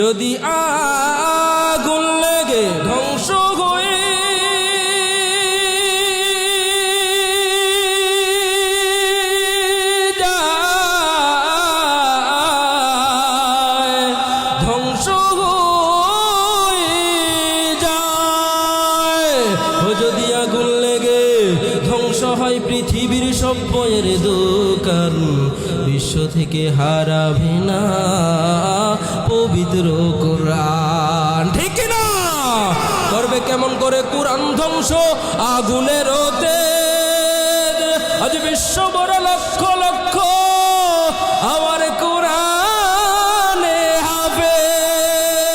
যদি আগুন লেগে ধ্বংস হয়ে পৃথিবীর সব বইয়ের দোকান বিশ্ব থেকে হারাবে না পবিত্র কোরআন, ঠিক না? করবে কেমন করে কোরআন ধ্বংস? আগুনের তেজ। আজ বিশ্ব বড় লক্ষ লক্ষ আমার কোরআনে হাফেজ,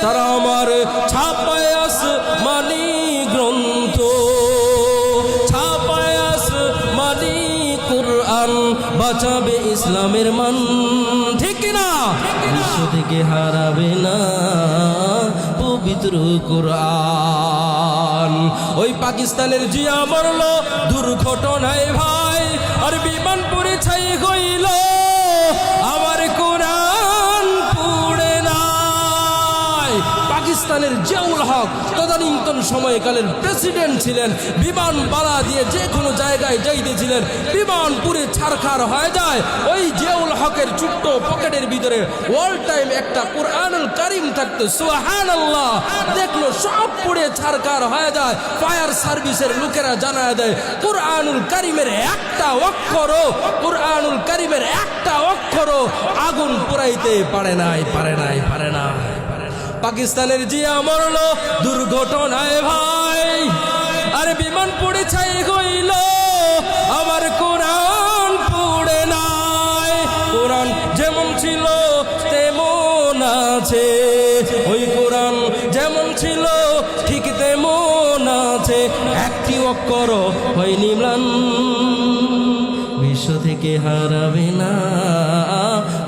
তারা আমার ছাপায় আসমানি গ্রন্থ, বাঁচাবে ইসলামের মান, ঠিক না? বিশ্ব থেকে হারাবে না পবিত্র কোরআন। ওই পাকিস্তানের জিয়া মরল দুর্ঘটনায় ভাই, আর বিমান পুড়ে ছাই হইল, আমার কোরআন পুড়ে নাই। পাকিস্তানের জিয়াউল হক তদানীন্তন সময়কালের প্রেসিডেন্ট ছিলেন, বিমান বালা দিয়ে যে কোনো জায়গায় যাইতেছিলেন, বিমান পুরে ছারখার হয়ে যায়। ওই জিয়াউল হকের ছোট্ট পকেটের ভিতরে অল টাইম একটা কোরআনুল কারীম থাকতো, সুবহানাল্লাহ। দেখলো সব পুড়ে ছারখার হয়ে যায়। ফায়ার সার্ভিসের লোকেরা জানায় দেয় কোরআনুল কারীমের একটা অক্ষরও, কোরআনুল কারীমের একটা অক্ষরও আগুন পুরাইতে পারে নাই। পাকিস্তানের জিয়া মরল দুর্ঘটনায় ভাই, আর বিমান পুড়ে ছাই হইল, আমার কোরআন পুড়ে নাই। কোরআন যেমন ছিল তেমন আছে, ওই কোরআন যেমন ছিল ঠিক তেমন আছে, একটি অক্ষর হয়নি ম্লান, বিশ্ব থেকে হারাবে না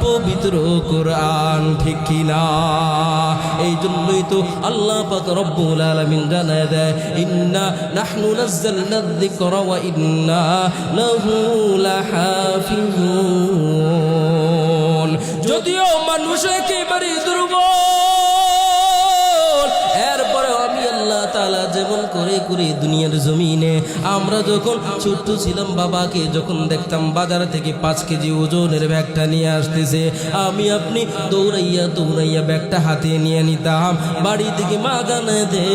পবিত্র কোরআন, ঠিক কিনা? এই জন্যই তো আল্লাহ পাক রব্বুল আলামিন জানায় দেয়, ইন্না নাহনু নাযালনা যিকরা ওয়া ইন্না লাহু লাহাফিজুন। যদিও মানুষ একেবারে দুর্বল, এরপরে আমি আল্লাহ তাআলা যেমন করে করে দুনিয়ার জমিনে, আমরা যখন ছোট্ট ছিলাম বাবাকে যখন দেখতাম বাজার থেকে 5 কেজি ওজনের ব্যাগটা নিয়ে আসতেছে, আমি আপনি দৌড়াইয়া ব্যাগটা হাতে নিয়ে নিতাম, বাড়ি থেকে মা জানায় দে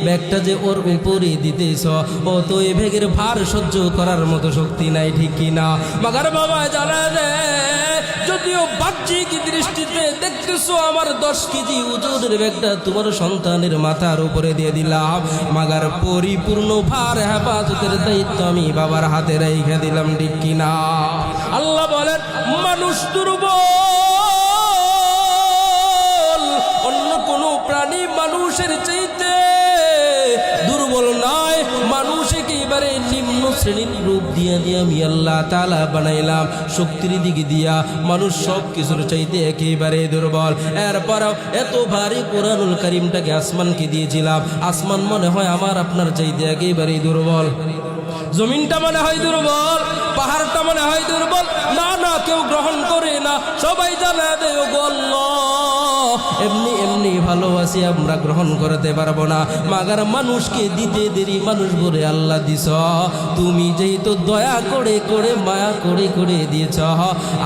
ব্যাগটা যে ওর উপরে দিতেছ, ও তো এই ব্যাগের ভার সহ্য করার মতো শক্তি নাই, ঠিক কিনা? মাগার বাবা জানায় দে, যদিও বাহ্যিক দৃষ্টিতে দেখতেছো আমার 10 কেজি ওজনের ব্যাগটা তোমার সন্তানের মাথার উপরে দিয়ে দিলাম, মাগার পরিপূর্ণ ভার হেফাজতের দায়িত্ব আমি বাবার হাতে রেখে দিলাম, ঠিক কিনা? আল্লাহ বলেন মানুষ দুর্বল, অন্য কোনো প্রাণী মানুষের চাইতে দুর্বল নয়। মানুষ একেবারে নিম্ন শ্রেণীর রূপ দিয়ে আমি আল্লাহ তাআলা বানাইলাম, শক্তির দিকে দিয়া মানুষ সব কিছুর চাইতে একেবারে দুর্বল। এরপরও এত ভারী কোরআনুল কারীমটাকে আসমানকে দিয়েছিলাম, আসমান মনে হয় আমার আপনার চাইতে একেবারে দুর্বল, জমিনটা মনে হয় দুর্বল, পাহাড়টা মনে হয় দুর্বল, না কেউ গ্রহণ করে না, সবাই জানা দেয় ও আল্লাহ এমনি এমনি ভালোবাসি আমরা গ্রহণ করতে পারবো না, মাগার মানুষকে দিতে দেরি, মানুষ বলে আল্লাহ দিছ, তুমি যেই তো দয়া করে করে মায়া করে করে দিয়েছ,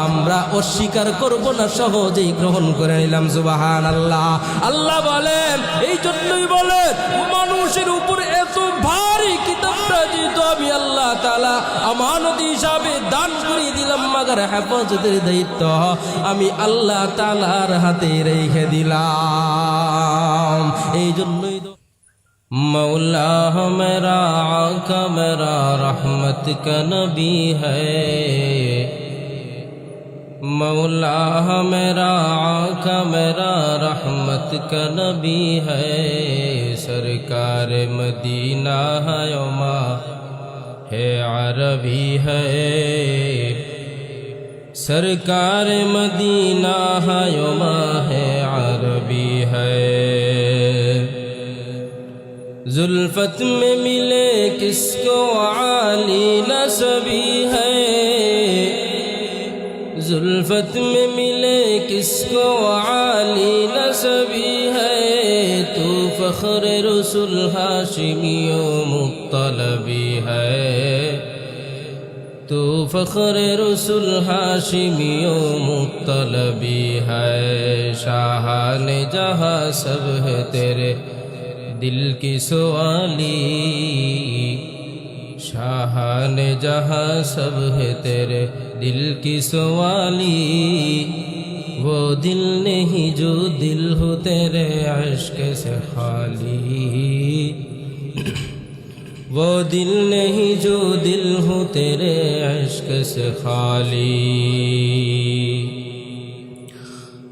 আমরা অস্বীকার করব না, সহজেই গ্রহণ করে নিলাম, সুবহানাল্লাহ। আল্লাহ বলেন এই জন্যই বলেন মানুষের উপর এত ভারী কিতাবটা যেহেতু আমি আল্লাহ তাআলা আমানত হিসাবে দান করে দিলাম, মাগার হেফাজতের দায়িত্ব আমি আল্লাহ তাআলার হাতে রেখে দিলাম। এই জন্যই তো मौला मेरा आका मेरा रहमत का नबी है, मौला मेरा आका मेरा रहमत का नबी है, सरकार मदीना है उमा है अरबी है, सरकार मदीना है उमा है अरबी है, जुल्फत में मिले किसको आली नसबी है, जुल्फत में मिले किसको आली नसबी है तू फख्र रसूल हाशिमियों मुत्तलबी है तू फख्र रसूल हाशिमियों मुत्तलबी है शाहान जहाँ सब है तेरे दिल की सवाली शाहान जहाँ सब है तेरे दिल की सवाली वो दिल नहीं जो दिल हो तेरे इश्क से खाली वो दिल नहीं जो दिल हो तेरे इश्क से खाली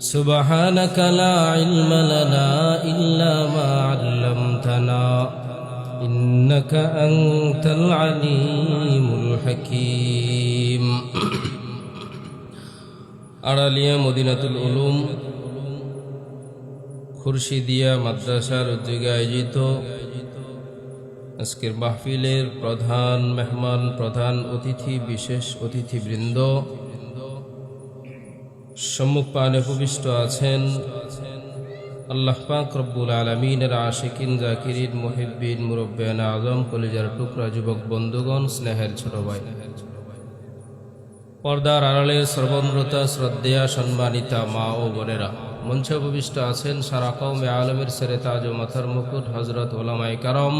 सुबहानक ला इल्म लना इल्ला मा अल्लमतना इन्नका अंतल अलीमुल हकीम। আড়ালিয়া মদিনাতুল উলুম খুরশিদিয়া মাদ্রাসার উদ্যোগে আয়োজিত আজকের মাহফিলের প্রধান মেহমান, প্রধান অতিথি, বিশেষ অতিথিবৃন্দ, সম্মুখপানে উপবিষ্ট আছেন আল্লাহ পাক রব্বুল আলামিনের আশিকিন, জাকিরিন, মুহিব্বিন, মুরব্বিয়ান আজম, কলিজার টুকরা যুবক বন্ধুগণ, স্নেহের ছোট ভাই, পর্দার আড়ালে শ্রবণরতা শ্রদ্ধেয়া সম্মানিতা মা ও বোনেরা, মঞ্চে উপবিষ্ট আছেন সারা কওমে আলমের সেরে তাজ ও মাথার মুকুট হযরত ওলামায়ে কারাম।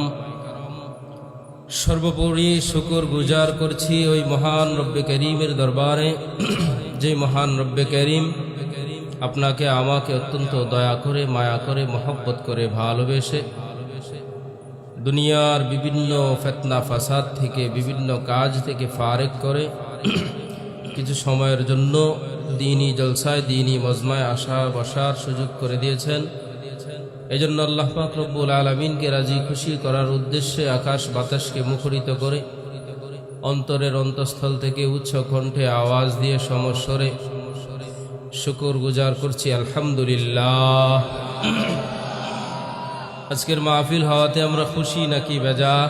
সর্বোপরি শুকর গুজার করছি ওই মহান রব্বে করিমের দরবারে, যে মহান রব্বে করিম আপনাকে আমাকে অত্যন্ত দয়া করে, মায়া করে, মহব্বত করে, ভালোবেসে দুনিয়ার বিভিন্ন ফিতনা ফাসাদ থেকে, বিভিন্ন কাজ থেকে ফারেক করে কিছু সময়ের জন্য দ্বীনি জলসায়, দ্বীনি মজমায় আসা বসার সুযোগ করে দিয়েছেন। এই জন্য আল্লাহ পাক রব্বুল আলামিনকে রাজি খুশি করার উদ্দেশ্যে আকাশ বাতাসকে মুখরিত করে অন্তরের অন্তঃস্থল থেকে উচ্চ কণ্ঠে আওয়াজ দিয়ে সমস্বরে শুকর গুজার করছি আলহামদুলিল্লাহ। আজকের মাহফিল হওয়াতে আমরা খুশি নাকি বেজার?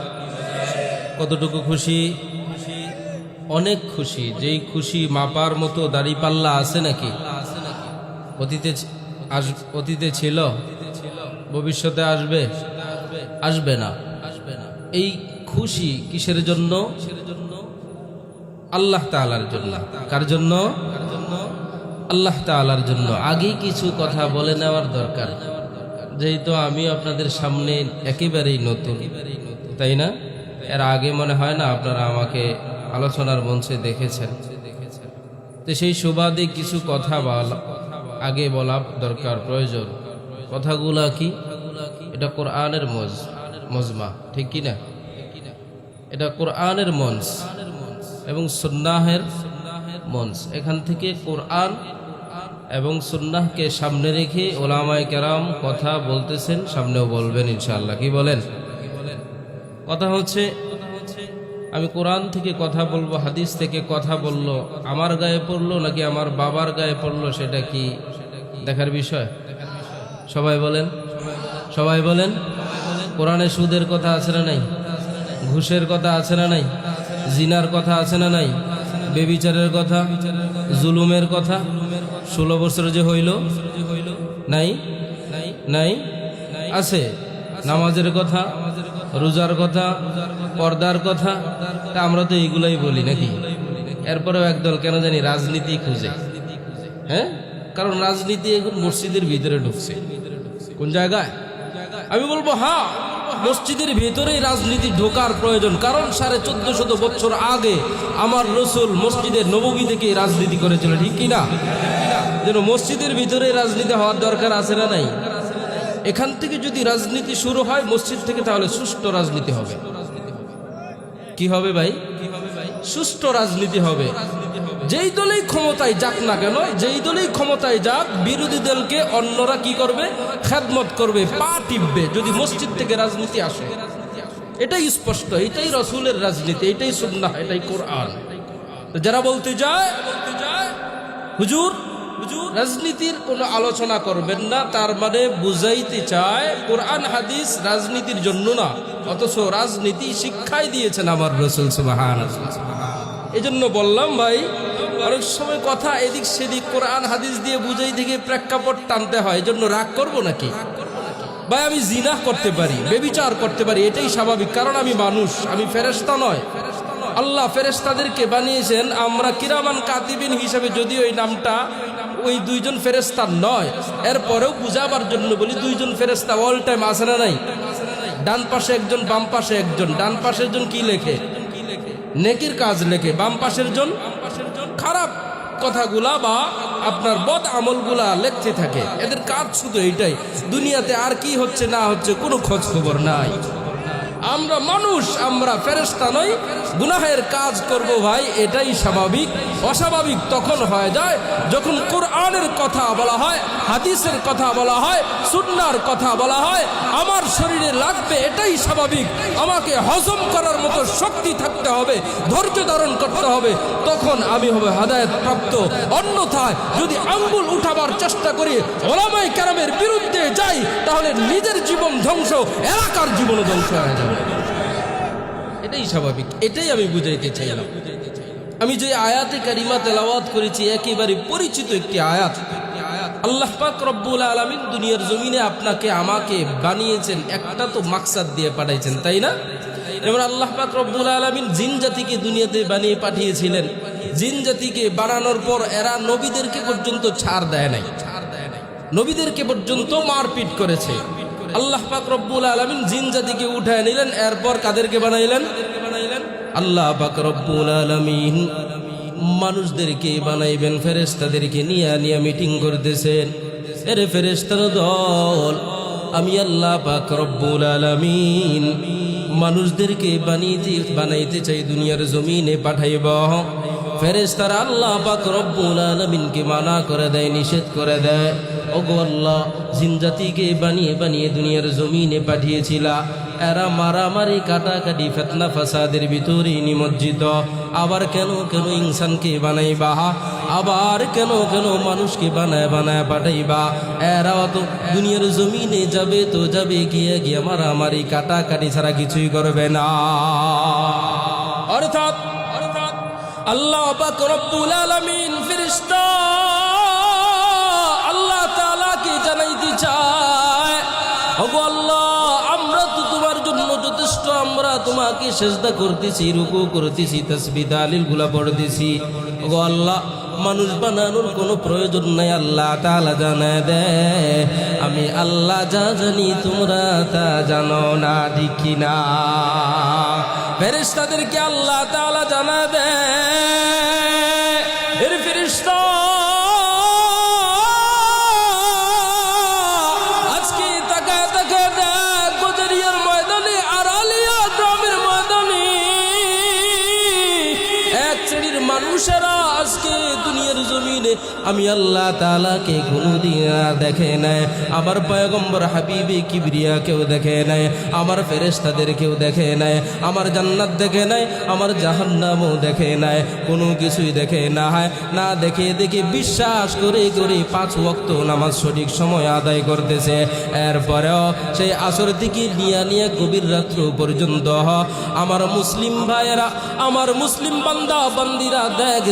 কতটুকু খুশি? অনেক খুশি। যেই খুশি মাপার মতো দাড়িপাল্লা আছে নাকি? অতীতে ছিল, ভবিষ্যতে আসবে? আসবে না। এই খুশি কিসের জন্য? আল্লাহ তাআলার জন্য। কার জন্য? আল্লাহ তাআলার জন্য। আগেই কিছু কথা বলে নেওয়ার দরকার, যেহেতু আমি আপনাদের সামনে একেবারেই নতুন, তাই না? এর আগে মনে হয় না আপনারা আমাকে আলোচনার মঞ্চে দেখেছেন, তো সেই সুবাদে কিছু কথা আগে বলা দরকার, প্রয়োজন। কথাগুলা কি? এটা কোরআনের মজমা, ঠিক কি না? এটা কোরআনের মঞ্চ এবং সুন্নাহের মঞ্চ। এখান থেকে কোরআন এবং সুন্নাহকে সামনে রেখে ওলামায়ে কেরাম কথা বলতেছেন, সামনেও বলবেন ইনশাআল্লাহ। কি বলেন? কথা হচ্ছে আমি কোরআন থেকে কথা বলবো, হাদিস থেকে কথা বললো, আমার গায়ে পড়লো নাকি আমার বাবার গায়ে পড়লো, সেটা কি দেখার বিষয়? সবাই বলেন, সবাই বলেন। কোরআনে সুদের কথা আছে না নাই? ঘুষের কথা আছে না নাই? জিনার কথা আছে না নাই? বেবিচারের কথা, জুলুমের কথা, 16 বছর যে হইল নাই? নাই? আছে। নামাজের কথা, রোজার কথা, পর্দার কথা, তা আমরা তো এইগুলাই বলি নাকি? এরপরেও একদল কেন জানি রাজনীতি খুঁজে, হ্যাঁ? কারণ রাজনীতি এখন মসজিদের ভিতরে ঢুকছে। কোন জায়গায়? আমি বলবো হ্যাঁ, মসজিদের ভিতরেই রাজনীতি ঢোকার প্রয়োজন। কারণ 1450 বছর আগে আমার রসুল মসজিদের নববী থেকে রাজনীতি করেছিল, ঠিক কিনা? যেন মসজিদের ভিতরে রাজনীতি হওয়ার দরকার আছে না নাই? এখান থেকে যদি রাজনীতি শুরু হয় মসজিদ থেকে, তাহলে সুষ্ঠু রাজনীতি হবে। কি হবে ভাই? সুষ্ঠু রাজনীতি হবে। যেই দলেই ক্ষমতায় যাক না কেন, যেই দলেই ক্ষমতায় যাক, বিরোধী দলকে অন্যরা কি করবে? খেদমত করবে, পা টিপবে, যদি মসজিদ থেকে রাজনীতি আসে। এটাই স্পষ্ট, এটাই রসুলের রাজনীতি, এটাই সুন্নাহ, এটাই কোরআন। যারা বলতে যায় হুজুর রাজনীতির কোনো আলোচনা করবেন না, তার মানে বুঝাইতে চায় কোরআন হাদিস রাজনীতির জন্য না, অথচ রাজনীতি শিক্ষাই দিয়েছেন আমার রাসূল সুবহানাল্লাহ। এই জন্য বললাম ভাই, অনেক সময় কথা এদিক সেদিক কোরআন হাদিস দিয়ে বুঝাই দিকে প্রেক্ষাপট টানতে হয়, এজন্য রাগ করব নাকি? ভাই আমি জিনাহ করতে পারি, বেবিচার করতে পারি, এটাই স্বাভাবিক, কারণ আমি মানুষ, আমি ফেরেশতা নয়। আল্লাহ ফেরেশতাদেরকে বানিয়েছেন আমরা কিরামান কাতিবিন হিসাবে, যদিও এই নামটা ওই দুইজন ফেরেশতা নয়, এরপরেও বুঝাবার জন্য বলি দুইজন ফেরেশতা অল টাইম আছে না নাই? ডান পাশে একজন, বাম পাশে একজন। ডান পাশের জন কি লেখে? নেকির কাজ লেখে। বাম পাশের জন খারাপ কথাগুলা বা আপনার বদ আমলগুলা লিখতে থাকে। এদের কাজ শুধু এইটাই, দুনিয়াতে আর কি হচ্ছে না হচ্ছে কোনো খোঁজ খবর নাই। আমরা মানুষ, আমরা ফেরেশতা নই, গুনাহের কাজ করব ভাই, এটাই স্বাভাবিক। অস্বাভাবিক তখন হয়ে যায় যখন কোরআনের কথা বলা হয়, হাদিসের কথা বলা হয়, সুন্নাহর কথা বলা হয়, আমার শরীরে লাগবে, এটাই স্বাভাবিক। আমাকে হজম করার মতো শক্তি থাকতে হবে, ধৈর্য ধারণ করতে হবে, তখন আমি হবে হেদায়েত প্রাপ্ত। অন্যথায় যদি আঙ্গুল উঠাবার চেষ্টা করি, ওলামায়ে কেরামের বিরুদ্ধে যাই, তাহলে নিজের জীবন ধ্বংস, এলাকার জীবন ধ্বংস হয়ে যাবে। এটাই স্বাভাবিক, এটাই আমি বুঝাইতে চাইলাম। আমি যে আয়াতে কারিমা তেলাওয়াত করেছি একেবারে পরিচিত একটি আয়াত। আল্লাহ পাক রব্বুল আলামিন দুনিয়ার জমিনে আপনাকে আমাকে বানিয়েছেন, একটা তো মাকসাদ দিয়ে পাঠাইছেন, তাই না? এবার আল্লাহ পাক রব্বুল আলামিন জিন জাতিকে দুনিয়াতে বানিয়ে পাঠিয়েছিলেন। জিন জাতিকে বানানোর পর এরা নবীদেরকে পর্যন্ত ছাড় দেয় নাই, নবীদেরকে পর্যন্ত মারপিট করেছে। আল্লাহ পাক রব্বুল আলামিন জিন জাতিকে উঠায় নিলেন, এরপর কাদেরকে বানাইলেন? আল্লাহ পাক রব্বুল আলামিন মানুষদেরকে বানাইবেন, ফেরেশতাদেরকে নিয়ে মিটিং করতেছেন। এরে ফেরেশতার দল, আমি আল্লাহ পাক রব্বুল আলামিন মানুষদেরকে বানাইতে চাই, দুনিয়ার জমিনে পাঠাইব। ফেরেশতারা আল্লাহ পাক রব্বুল আলামিনকে মানা করে দেয়, নিষেধ করে দেয়। ওগো আল্লাহ, জিন জাতিকে বানিয়ে দুনিয়ার জমিনে পাঠিয়েছিলা, এরা মারামারি কাটাকাটি ফিতনা ফাসাদের ভিতরে নিমজ্জিত। আবার কেন ইনসানকে বানাইবা, আবার কেন মানুষকে বানায় পাঠাইবা? এরাও তো দুনিয়ার জমিনে যাবে, তো যাবে গিয়ে মারামারি কাটাকাটি ছাড়া কিছুই করবে না। অর্থাৎ আল্লাহ পাক রব্বুল আলামিন ফেরেশতা আল্লাহ তাআলাকে জানাইতে চায়, ওগো আল্লাহ, আমরা তো তোমার জন্য যথেষ্ট, আমরা তোমাকে সিজদা করতেছি, রুকু করতেছি, তাসবিহ তাহলিল গুলা পড়তেছি। ওগো আল্লাহ, মানুষ বানানোর কোনো প্রয়োজন নাই। আল্লাহ তাআলা জানায় দেয়, আমি আল্লাহ যা জানি তোমরা তা জানো না, ঠিক কিনা? ফেরেশতাদেরকে আল্লাহ তাআলা জানায় দেয়, এর ফেরেশতা আজকে তাকায় দেখ, গজরিয়ার ময়দানে, আড়ালিয়া গ্রামের ময়দানে এক শ্রেণীর মানুষেরা আজকে দুনিয়ার জমিনে আমি আল্লাহ তাআলাকে কোনদিন দেখে নাই, আমার পয়গম্বর হাবিবে কিবরিয়া কেউ দেখে নাই, আমার ফেরেশতাদের কেউ দেখে নাই, আমার জান্নাত দেখে নাই, আমার জাহান্নামও দেখে নাই, কোনো কিছুই দেখে না দেখে বিশ্বাস করে 5 ওয়াক্ত নামাজ সঠিক সময় আদায় করতেছে। এরপরেও সেই আসর থেকে নিয়ে গভীর রাত্র পর্যন্ত আমার মুসলিম ভাইয়েরা, আমার মুসলিম বান্দা বান্দিরা দেখ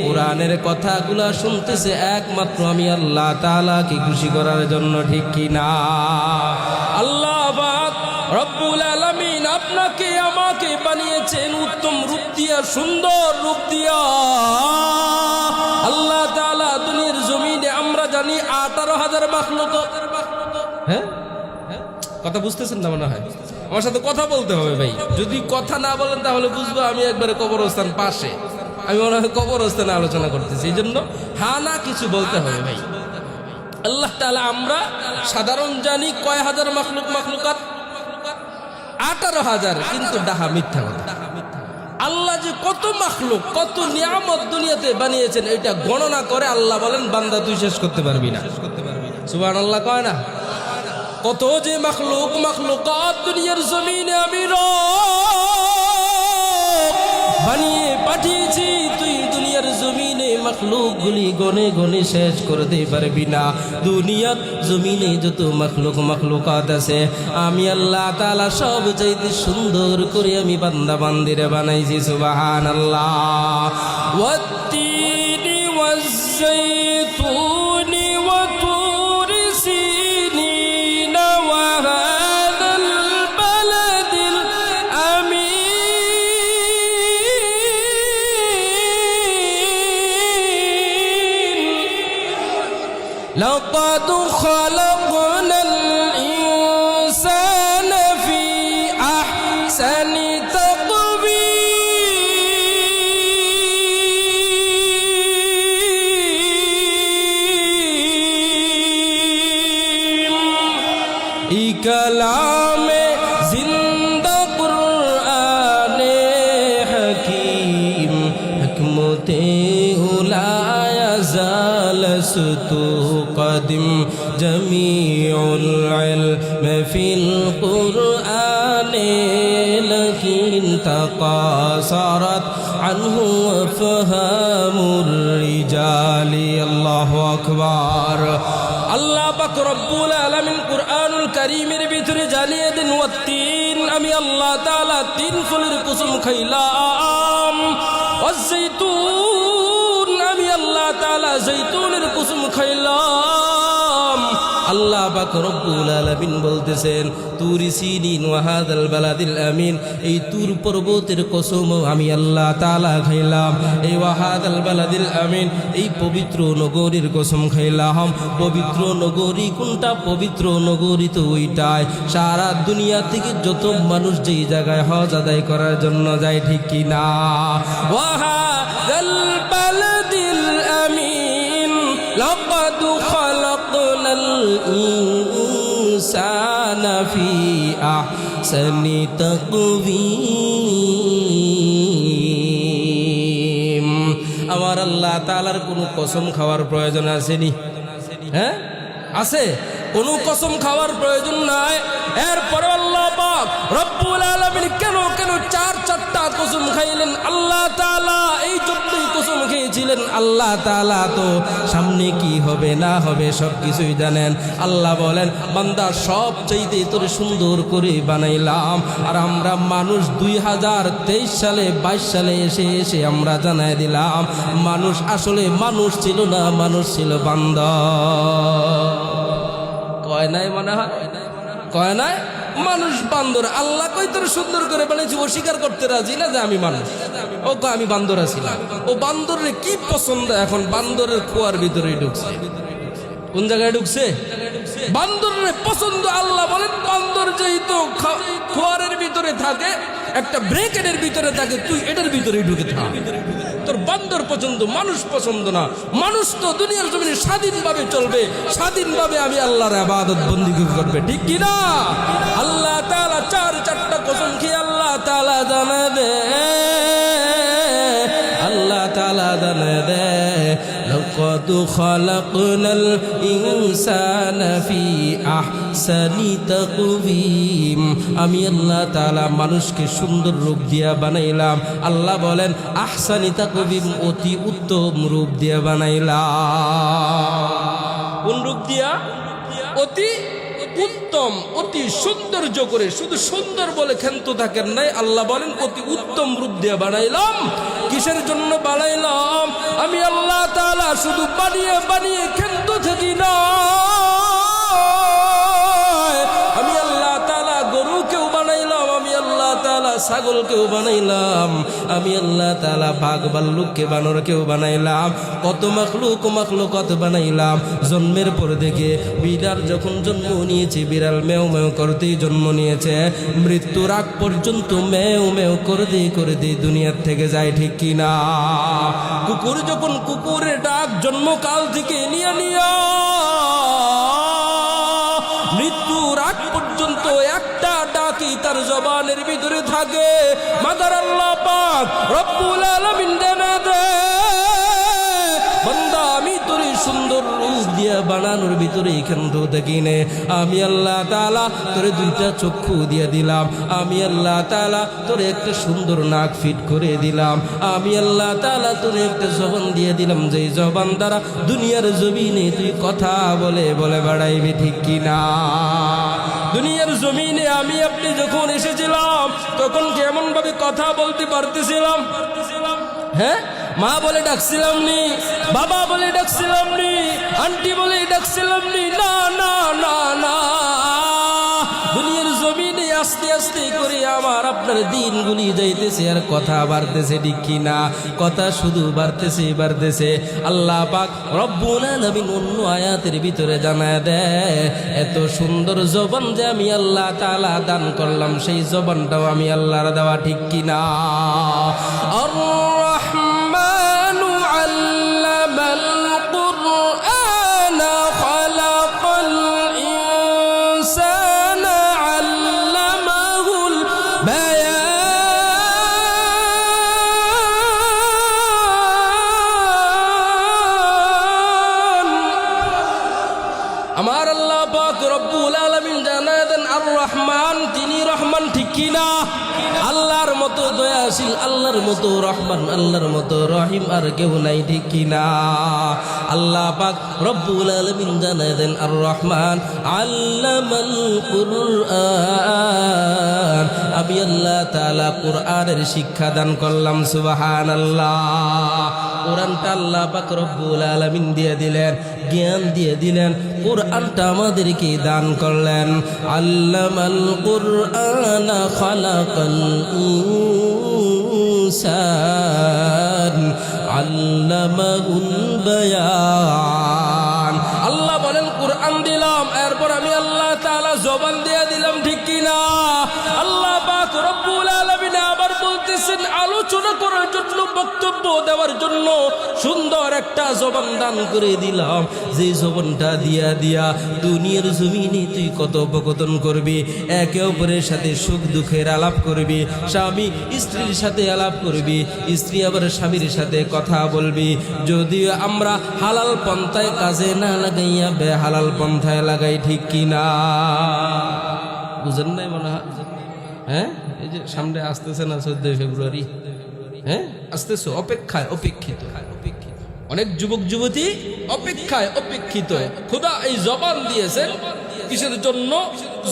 কোরআনের কথাগুলা শুনতেছে একমাত্র আমি আল্লাহ তাআলাকে খুশি করার জন্য, ঠিক কিনা? আল্লাহ পাক রব্বুল আলামিন আপনাকে আমাকে বানিয়েছেন উত্তম রূপ দিয়া, সুন্দর রূপ দিয়া। আল্লাহ তাআলা দুনিয়ার জমিনে আমরা জানি 18,000 মাখলুক। হ্যাঁ, কথা বুঝতেছেন না মনে হয়? আমার সাথে কথা বলতে হবে ভাই, যদি কথা না বলেন তাহলে বুঝবো আমি একবারে কবরস্থান পাশে, আমি মনে হয় কবরস্থানে আলোচনা করতেছি। এই জন্য না কিছু বলতে হবে ভাই। আল্লাহ তাআলা আমরা সাধারণ জানি কয় হাজার মাখলুকাত? 18,000, কিন্তু ডাহা মিথ্যা কথা। আল্লাহ যে কত মাখলুক, কত নিয়ামত দুনিয়াতে বানিয়েছেন, এটা গণনা করে আল্লাহ বলেন, বান্দা তুই শেষ করতে পারবি না। সুবহানাল্লাহ কয় না? কত যে মাখলুকাত দুনিয়ার জমিনে আমি বানিয়ে পাঠিয়েছি, তুই দুনিয়ার জমিনে মখলুকগুলি গনে গনে শেষ করতে পারবি না। দুনিয়ার জমিনে যত মখলুকাত আছে আমি আল্লাহ তাআলা সব চাইতে সুন্দর করে আমি বান্দা বান্দিরে বানাইছি। সুবহানাল্লাহ। ওয়াত্তিনি ওয়াজ্জাইতুনি ওয়া তুরি সিনিন ওয়া হাদাল বালাদিল আমিন। লাকাদ খালাকনাল ইনসানা ফি আহসানি कलामे जिंदा कुराने हकीम हकमते उलाया जालसतु कदम जमीउल इल्म फिल कुराने लकिन तकासरत अन्हु अफहामुर रिजाली। अल्लाहु अकबर। আল্লাহ পাক রব্বুল আলামিন কুরআনুল কারীমের ভিতরে জানিয়ে দেন ওয়াত্তিন, আমি আল্লাহ তাআলা তিন ফলের কসম খাইলাম। ওয়াজ্জাইতুন, আমি আল্লাহ তাআলা জৈতুনের কসম খাইলাম। আল্লাহ পাক রব্বুল আলামিন বলতেছেন তুরি সিনিন ওয়া হাদাল বালাদিল আমিন, এই তুর পর্বতের কসম আমি আল্লাহ তাআলা খাইলাম। এই ওয়া হাদাল বালাদিল আমিন, এই পবিত্র নগরীর কসম খাইলাম। পবিত্র নগরী কোনটা? পবিত্র নগরী তো ওইটাই সারা দুনিয়া থেকে যত মানুষ যেই জায়গায় হজ আদায় করার জন্য যায়, ঠিক কি না? ওয়া হাদাল বালাদিল আমিন লাকাদ খালাকনাল ইনসানা ফি আহসানি তাকওয়িম। আমার আল্লাহ তাআলার কোনো কসম খাওয়ার প্রয়োজন আসেনি? হ্যাঁ আছে? কোনো কসম খাওয়ার প্রয়োজন নাই। এরপরে আল্লাহ পাক রব্বুল আলামিন কেন চারটা কসম খাইলেন? আল্লাহ তাআলা এই জন্যই কসম খেয়েছিলেন, আল্লাহ তাআলা তো সামনে কি হবে না হবে সব কিছুই জানেন। আল্লাহ বলেন বান্দা সব চাইতে তোর সুন্দর করে বানাইলাম। আর আমরা মানুষ 2023 সালে 22 সালে এসে আমরা জানাই দিলাম মানুষ আসলে মানুষ ছিল না, মানুষ ছিল বান্দর। কয় নাই মনে হয়? কয় নাই? মানুষ বান্দর। আল্লাহ কই তোর সুন্দর করে বানিয়েছি, অস্বীকার করতে রাজি না যে আমি মানুষ। ও কয় আমি বান্দর ছিলাম। ও বান্দরের কি পছন্দ? এখন বান্দরের খোয়ার ভিতরেই ঢুকছে। কোন জায়গায় ঢুকছে? বান্দরের পছন্দ। আল্লাহ বলেন বান্দর যেহেতু খোয়ারের ভিতরে থাকে, একটা ব্রেকেটের ভিতরে থাকে, তুই এটার ভিতরেই ঢুকে থাক। তোর বান্দর পছন্দ, মানুষ পছন্দ না। মানুষ তো দুনিয়ার জমিনে স্বাধীনভাবে চলবে, স্বাধীনভাবে আমি আল্লাহর ইবাদত বন্দেগী করবে, ঠিক কি না? আল্লাহ তাআলা চারটা কসম খেয়ে আল্লাহ তাআলা জানা দে, আল্লাহ তাআলা জানা দে লাকাদ খালাকনাল ইনসানা ফি আহসানি তাকওয়িম। আমি আল্লাহ তাআলা মানুষকে সুন্দর রূপ দিয়া বানাইলাম। আল্লাহ বলেন আহসানি তাকওয়িম, অতি উত্তম রূপ দিয়া বানাইলাম। কোন রূপ দিয়া? অতি উত্তম, অতি সৌন্দর্য করে। শুধু সুন্দর বলে ক্ষান্ত থাকেন নাই, আল্লাহ বলেন অতি উত্তম রূপ দিয়ে বানাইলাম। কিসের জন্য বানাইলাম? আমি আল্লাহ তাআলা শুধু বানিয়ে বানিয়ে ক্ষান্ত থাকি না। আমি আল্লাহ তাআলা গরুকেও বানাইলাম, আমি আল্লাহ তাআলা ছাগলকেও বানাইলাম, আমি আল্লাহ তাআলা বাঘ ভাল্লুককে বানরকেও বানাইলাম। কত মাখলুকাত বানাইলাম। জন্মের পর দেখে বিড়াল যখন জন্ম নিয়েছে, বিড়াল মেও মেও করতেই জন্ম নিয়েছে। মৃত্যুর আগ পর্যন্ত মেও মেও করে দুনিয়ার থেকে যায়, ঠিক কি না? কুকুর যখন কুকুরের ডাক জন্মকাল থেকে নিয়ে মৃত্যুর আগ পর্যন্ত একটা ডাকই তার জবানের ভিতরে থাকে। মাদার আল্লাহ পাক রব্বুল আলামিন জানা দে বান্দা আমি তোর সুন্দর রূপ দিয়া বানানোর ভিতরে এখানটাও দেখি নে। আমি আল্লাহ তাআলা তোরে দুইটা চক্ষু দিয়ে দিলাম, আমি আল্লাহ তাআলা তোরে একটা সুন্দর নাক ফিট করে দিলাম, আমি আল্লাহ তাআলা তোরে একটা জবান দিয়ে দিলাম, যেই জবান দ্বারা দুনিয়ার জমিনে তুই কথা বলে বলে বেড়াইবি, ঠিক কিনা? দুনিয়ার জমিনে আমি আপনি যখন এসেছিলাম তখন কেমন ভাবে কথা বলতে পারতেছিলাম? হ্যাঁ, মা বলে ডাকছিলাম নি, বাবা বলে ডাকছিলাম নি, আন্টি বলে ডাকছিলাম নি? না না না না। দুনিয়ার জমিনে আস্তে আস্তে করে আমার আপনার দিনগুলি যাইতেছে আর কথা বাড়তেছে, ঠিক কিনা? কথা শুধু বাড়তেছে। আল্লাহ পাক রব্বুল আলামিন অন্য আয়াতের ভিতরে জানায় দেয়, এত সুন্দর জবান যে আমি আল্লাহ তাআলা দান করলাম, সেই জবানটাও আমি আল্লাহর দেওয়া, ঠিক কিনা? আর রহমানু আল্লামাল কুরআনা খালাকাল ইনসানা আল্লামাহুল বায়ান। আমার আল্লাহ পাক রব্বুল আলামিন জানায় দেন আর রহমান, তিনি রহমান, ঠিক কিনা? আল্লাহর মতো দয়াশীল, আল্লাহর মতো রহমান, আল্লাহর মতো রহিম আর কেউ নাই, ঠিক কিনা? আল্লাহ পাক রব্বুল আলামিন জানায় দেন আর রহমান আল্লামাল কুরআন, আমি আল্লাহ তাআলা কুরআনের শিক্ষা দান করলাম। সুবহানাল্লাহ। কোরআনটা আল্লাহ পাক রব্বুল আলামিন দিয়ে দিলেন, জ্ঞান দিয়ে দিলেন, কোরআনটা আমাদেরকে দান করলেন। আল্লামাল কুরআনা খালাকাল ইনসান আল্লামাহুল বায়ান। আল্লাহ বলেন কোরআন দিলাম, এরপর আমি আল্লাহ তাআলা জবান দিয়ে দিলাম, ঠিক কিনা? আল্লাহ পাক রব্বুল আলামিন আবার বলতেছেন আলোচনা করার জন্য, বক্তব্য দেওয়ার জন্য সুন্দর একটা জবান দান করে দিলাম, যে জবানটা দিয়া দিয়া দুনিয়ার জমিনে তুই কথোপকথন করবি, একে অপরের সাথে সুখ দুঃখের আলাপ করবি, স্বামী স্ত্রীর সাথে আলাপ করবি, স্ত্রী আবার স্বামীর সাথে কথা বলবি। যদিও আমরা হালাল পন্থায় কাজে না লাগাইয়া বেহালাল পন্থায় লাগাই, ঠিক কিনা? বুঝেন নাই মনে হয়? হ্যাঁ, এই যে সামনে আসতেছে না 14 ফেব্রুয়ারি, হ্যাঁ আসতেছে, অপেক্ষিত অনেক যুবক যুবতী অপেক্ষায় অপেক্ষিত। খোদা এই জবান দিয়েছেন কিসের জন্য?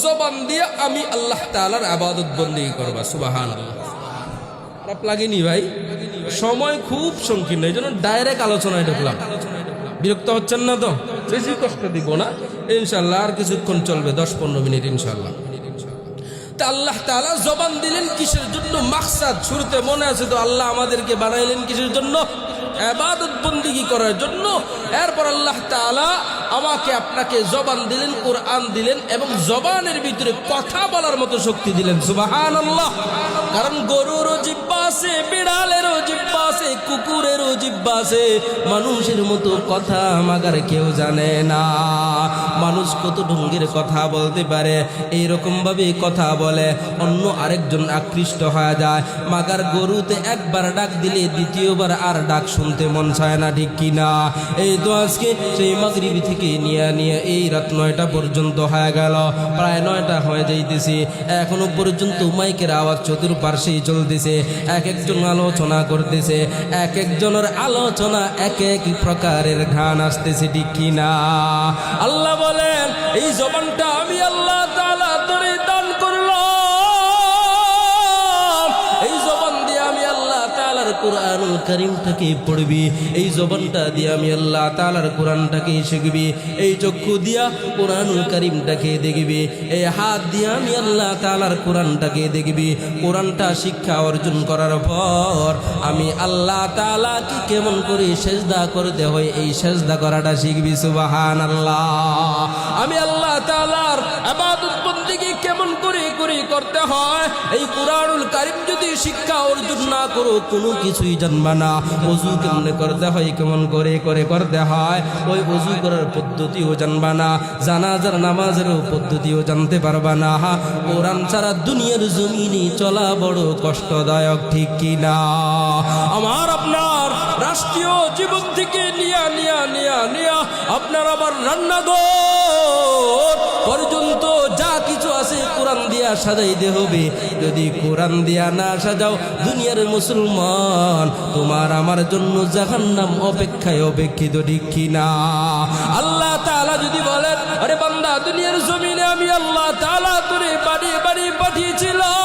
জবান দিয়ে আমি আল্লাহ তাআলার ইবাদত বন্দেগী করবা। সুবহানাল্লাহ। খারাপ লাগেনি ভাই? সময় খুব সংকীর্ণ, এই জন্য ডাইরেক্ট আলোচনায় ঢুকলাম। বিরক্ত হচ্ছেন না তো? বেশি কষ্ট দিব না ইনশাআল্লাহ, আর কিছুক্ষণ চলবে, 10-15 মিনিট ইনশাআল্লাহ। তা আল্লাহ তাআলা জবান দিলেন কিসের জন্য? মাকসাদ শুরুতে মনে আছে তো? আল্লাহ আমাদেরকে বানাইলেন কিসের জন্য? ইবাদত বন্দেগী করার জন্য। এরপর আল্লাহ তাআলা আমাকে আপনাকে জবান দিলেন, কোরআন দিলেন, এবং জবানের ভিতরে কথা বলার মতো শক্তি দিলেন। সুবহানাল্লাহ। কারণ গরুরও জিহ্বা আছে, বিড়ালেরও জিহ্বা আছে, কুকুরেরও জিহ্বা আছে, মানুষের মতো কথা মাগার কেউ জানে না। মানুষ কত ঢঙ্গের কথা বলতে পারে, এইরকম ভাবে কথা বলে অন্য আরেকজন আকৃষ্ট হয়ে যায়। মাগার গরুতে একবার ডাক দিলে দ্বিতীয়বার আর ডাক শুনতে মন চায় না, ঠিক কিনা? এই তো আজকে সেই মাগরিব থেকে নিয়ে এই রাত 9টা পর্যন্ত হয়ে গেল, প্রায় 9টা হয়ে যাইতেছে, এখনো পর্যন্ত মাইকের আওয়াজ চতুর্পার্শ্বেই চলতেছে, এক একজন আলোচনা করতেছে, এক একজনের আলোচনা এক এক প্রকারের গান আসতেছে, ঠিক কিনা? আল্লাহ বলেন এই জবানটা আমি আল্লাহ তাআলা তোরে দান করলাম, এই জবান দিয়ে আমি আল্লাহ তাআলার কুরআনুল কারীমটাকে পড়বি, এই জবানটা দিয়ে আমি আল্লাহ তাআলার কোরআনটাকে শিখবি, এই চক্ষু দিয়া কোরআনুল কারীমটাকে দেখবি, এই হাত দিয়ে আমি আল্লাহ তাআলার কোরআনটাকে দেখবি। কোরআনটা শিক্ষা অর্জন করার পর আমি আল্লাহ তাআলা কি কেমন করে সেজদা করতে হয় এই সেজদা করাটা শিখবি। সুবহানাল্লাহ। আমি আল্লাহ তাআলার ইবাদত বন্দেগী কেমন করে করতে হয় এই কোরআনুল কারীম যদি শিক্ষা অর্জন না করো কোনো কিছুই জানবা না। ওযু কেমনে করতে হয়, কেমন করে করতে হয়, ওই ওযু করার পদ্ধতিও জানবা না, জানাজার নামাজেরও পদ্ধতিও জানতে পারবা না। কোরআন ছাড়া দুনিয়ার জমিনে চলা বড় কষ্টদায়ক, ঠিক কিনা? আমার আপনার রাষ্ট্রীয় জীবন থেকে নিয়া আপনার আবার রান্নাঘর পর্যন্ত যা কিছু আছে কোরআন দিয়া সাজাইতে হবে। যদি কোরআন দিয়া না সাজাও দুনিয়ার মুসলমান, তোমার আমার জন্য জাহান্নাম অপেক্ষায় অপেক্ষিত, ঠিক কিনা? আল্লাহ তাআলা যদি বলেন, আরে বান্দা দুনিয়ার জমিনে আমি আল্লাহ তাআলা তোরে বাড়ি বাড়ি পাঠিয়েছিলাম,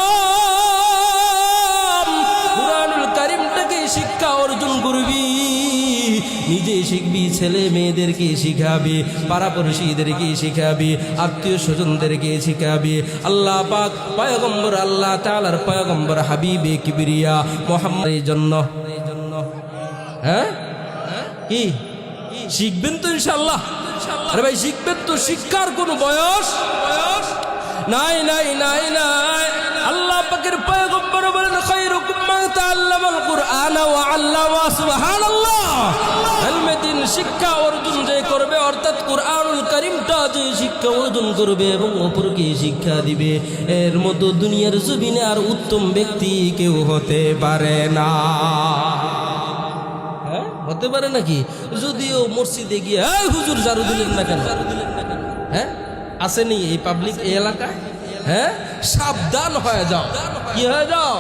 কুরআনুল কারীমটাকে শিক্ষা অর্জন করবি, নিজে শিখবি, ছেলে মেয়েদেরকে শিখাবি, পাড়াপড়শিদেরকে শিখাবি, আত্মীয় স্বজনদেরকে শিখাবি। আল্লাহ পাক পয়গম্বর, আল্লাহ তাআলার পয়গম্বর হাবিবে কিবরিয়া মুহাম্মাদের জন্য, হ্যাঁ কি শিখবেন তো ইনশাআল্লাহ? আরে ভাই শিখবেন তো, শিক্ষার কোনো বয়স নাই নাই নাই নাই। আল্লাহ পাকের পয়গম্বর বলেন, খায়রুকুম মান তাআল্লামাল কুরআনা ওয়া আল্লামা। সুবহানাল্লাহ। ইলমে দ্বীন শিক্ষা অর্জন যে করবে, অর্থাৎ কুরআনুল কারীমটা যে শিক্ষা অর্জন করবে এবং অপরকে শিক্ষা দিবে, এর মতো দুনিয়ার জমিনে আর উত্তম ব্যক্তি কেউ হতে পারে না। হ্যাঁ হতে পারে নাকি? যদিও মসজিদে গিয়ে হুজুর ঝাড়ু দিলেন না কেন, হ্যাঁ আসেনি এই পাবলিক এই এলাকায়? হ্যাঁ সাবধান হয়ে যাও। কি হয়ে যাও?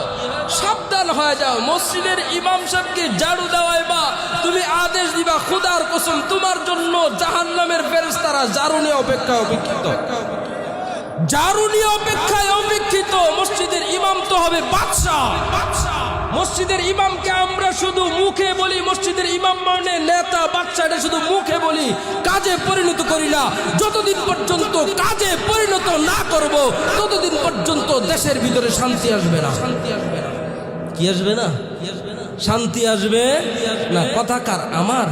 সাবধান হয়ে যাও। মসজিদের ইমাম সাহেবকে ঝাড়ু দেওয়াই বা তুমি আদেশ দিবা, খোদার কসম তোমার জন্য জাহান্নামের ফেরেশতারা ঝাড়ু নিয়ে অপেক্ষিত, ঝাড়ু নিয়ে অপেক্ষায় অপেক্ষিত। মসজিদের ইমাম তো হবে বাদশা। মসজিদের ইমামকে আমরা শুধু মুখে বলি, মসজিদের ইমাম মানে নেতা বাদশা, এটা শুধু মুখে বলি, কাজে পরিণত করি না। যতদিন পর্যন্ত কাজে পরিণত না করব, ততদিন পর্যন্ত দেশের ভিতরে শান্তি আসবে না। কি আসবে না? শান্তি আসবে না। কথা কার? আমার।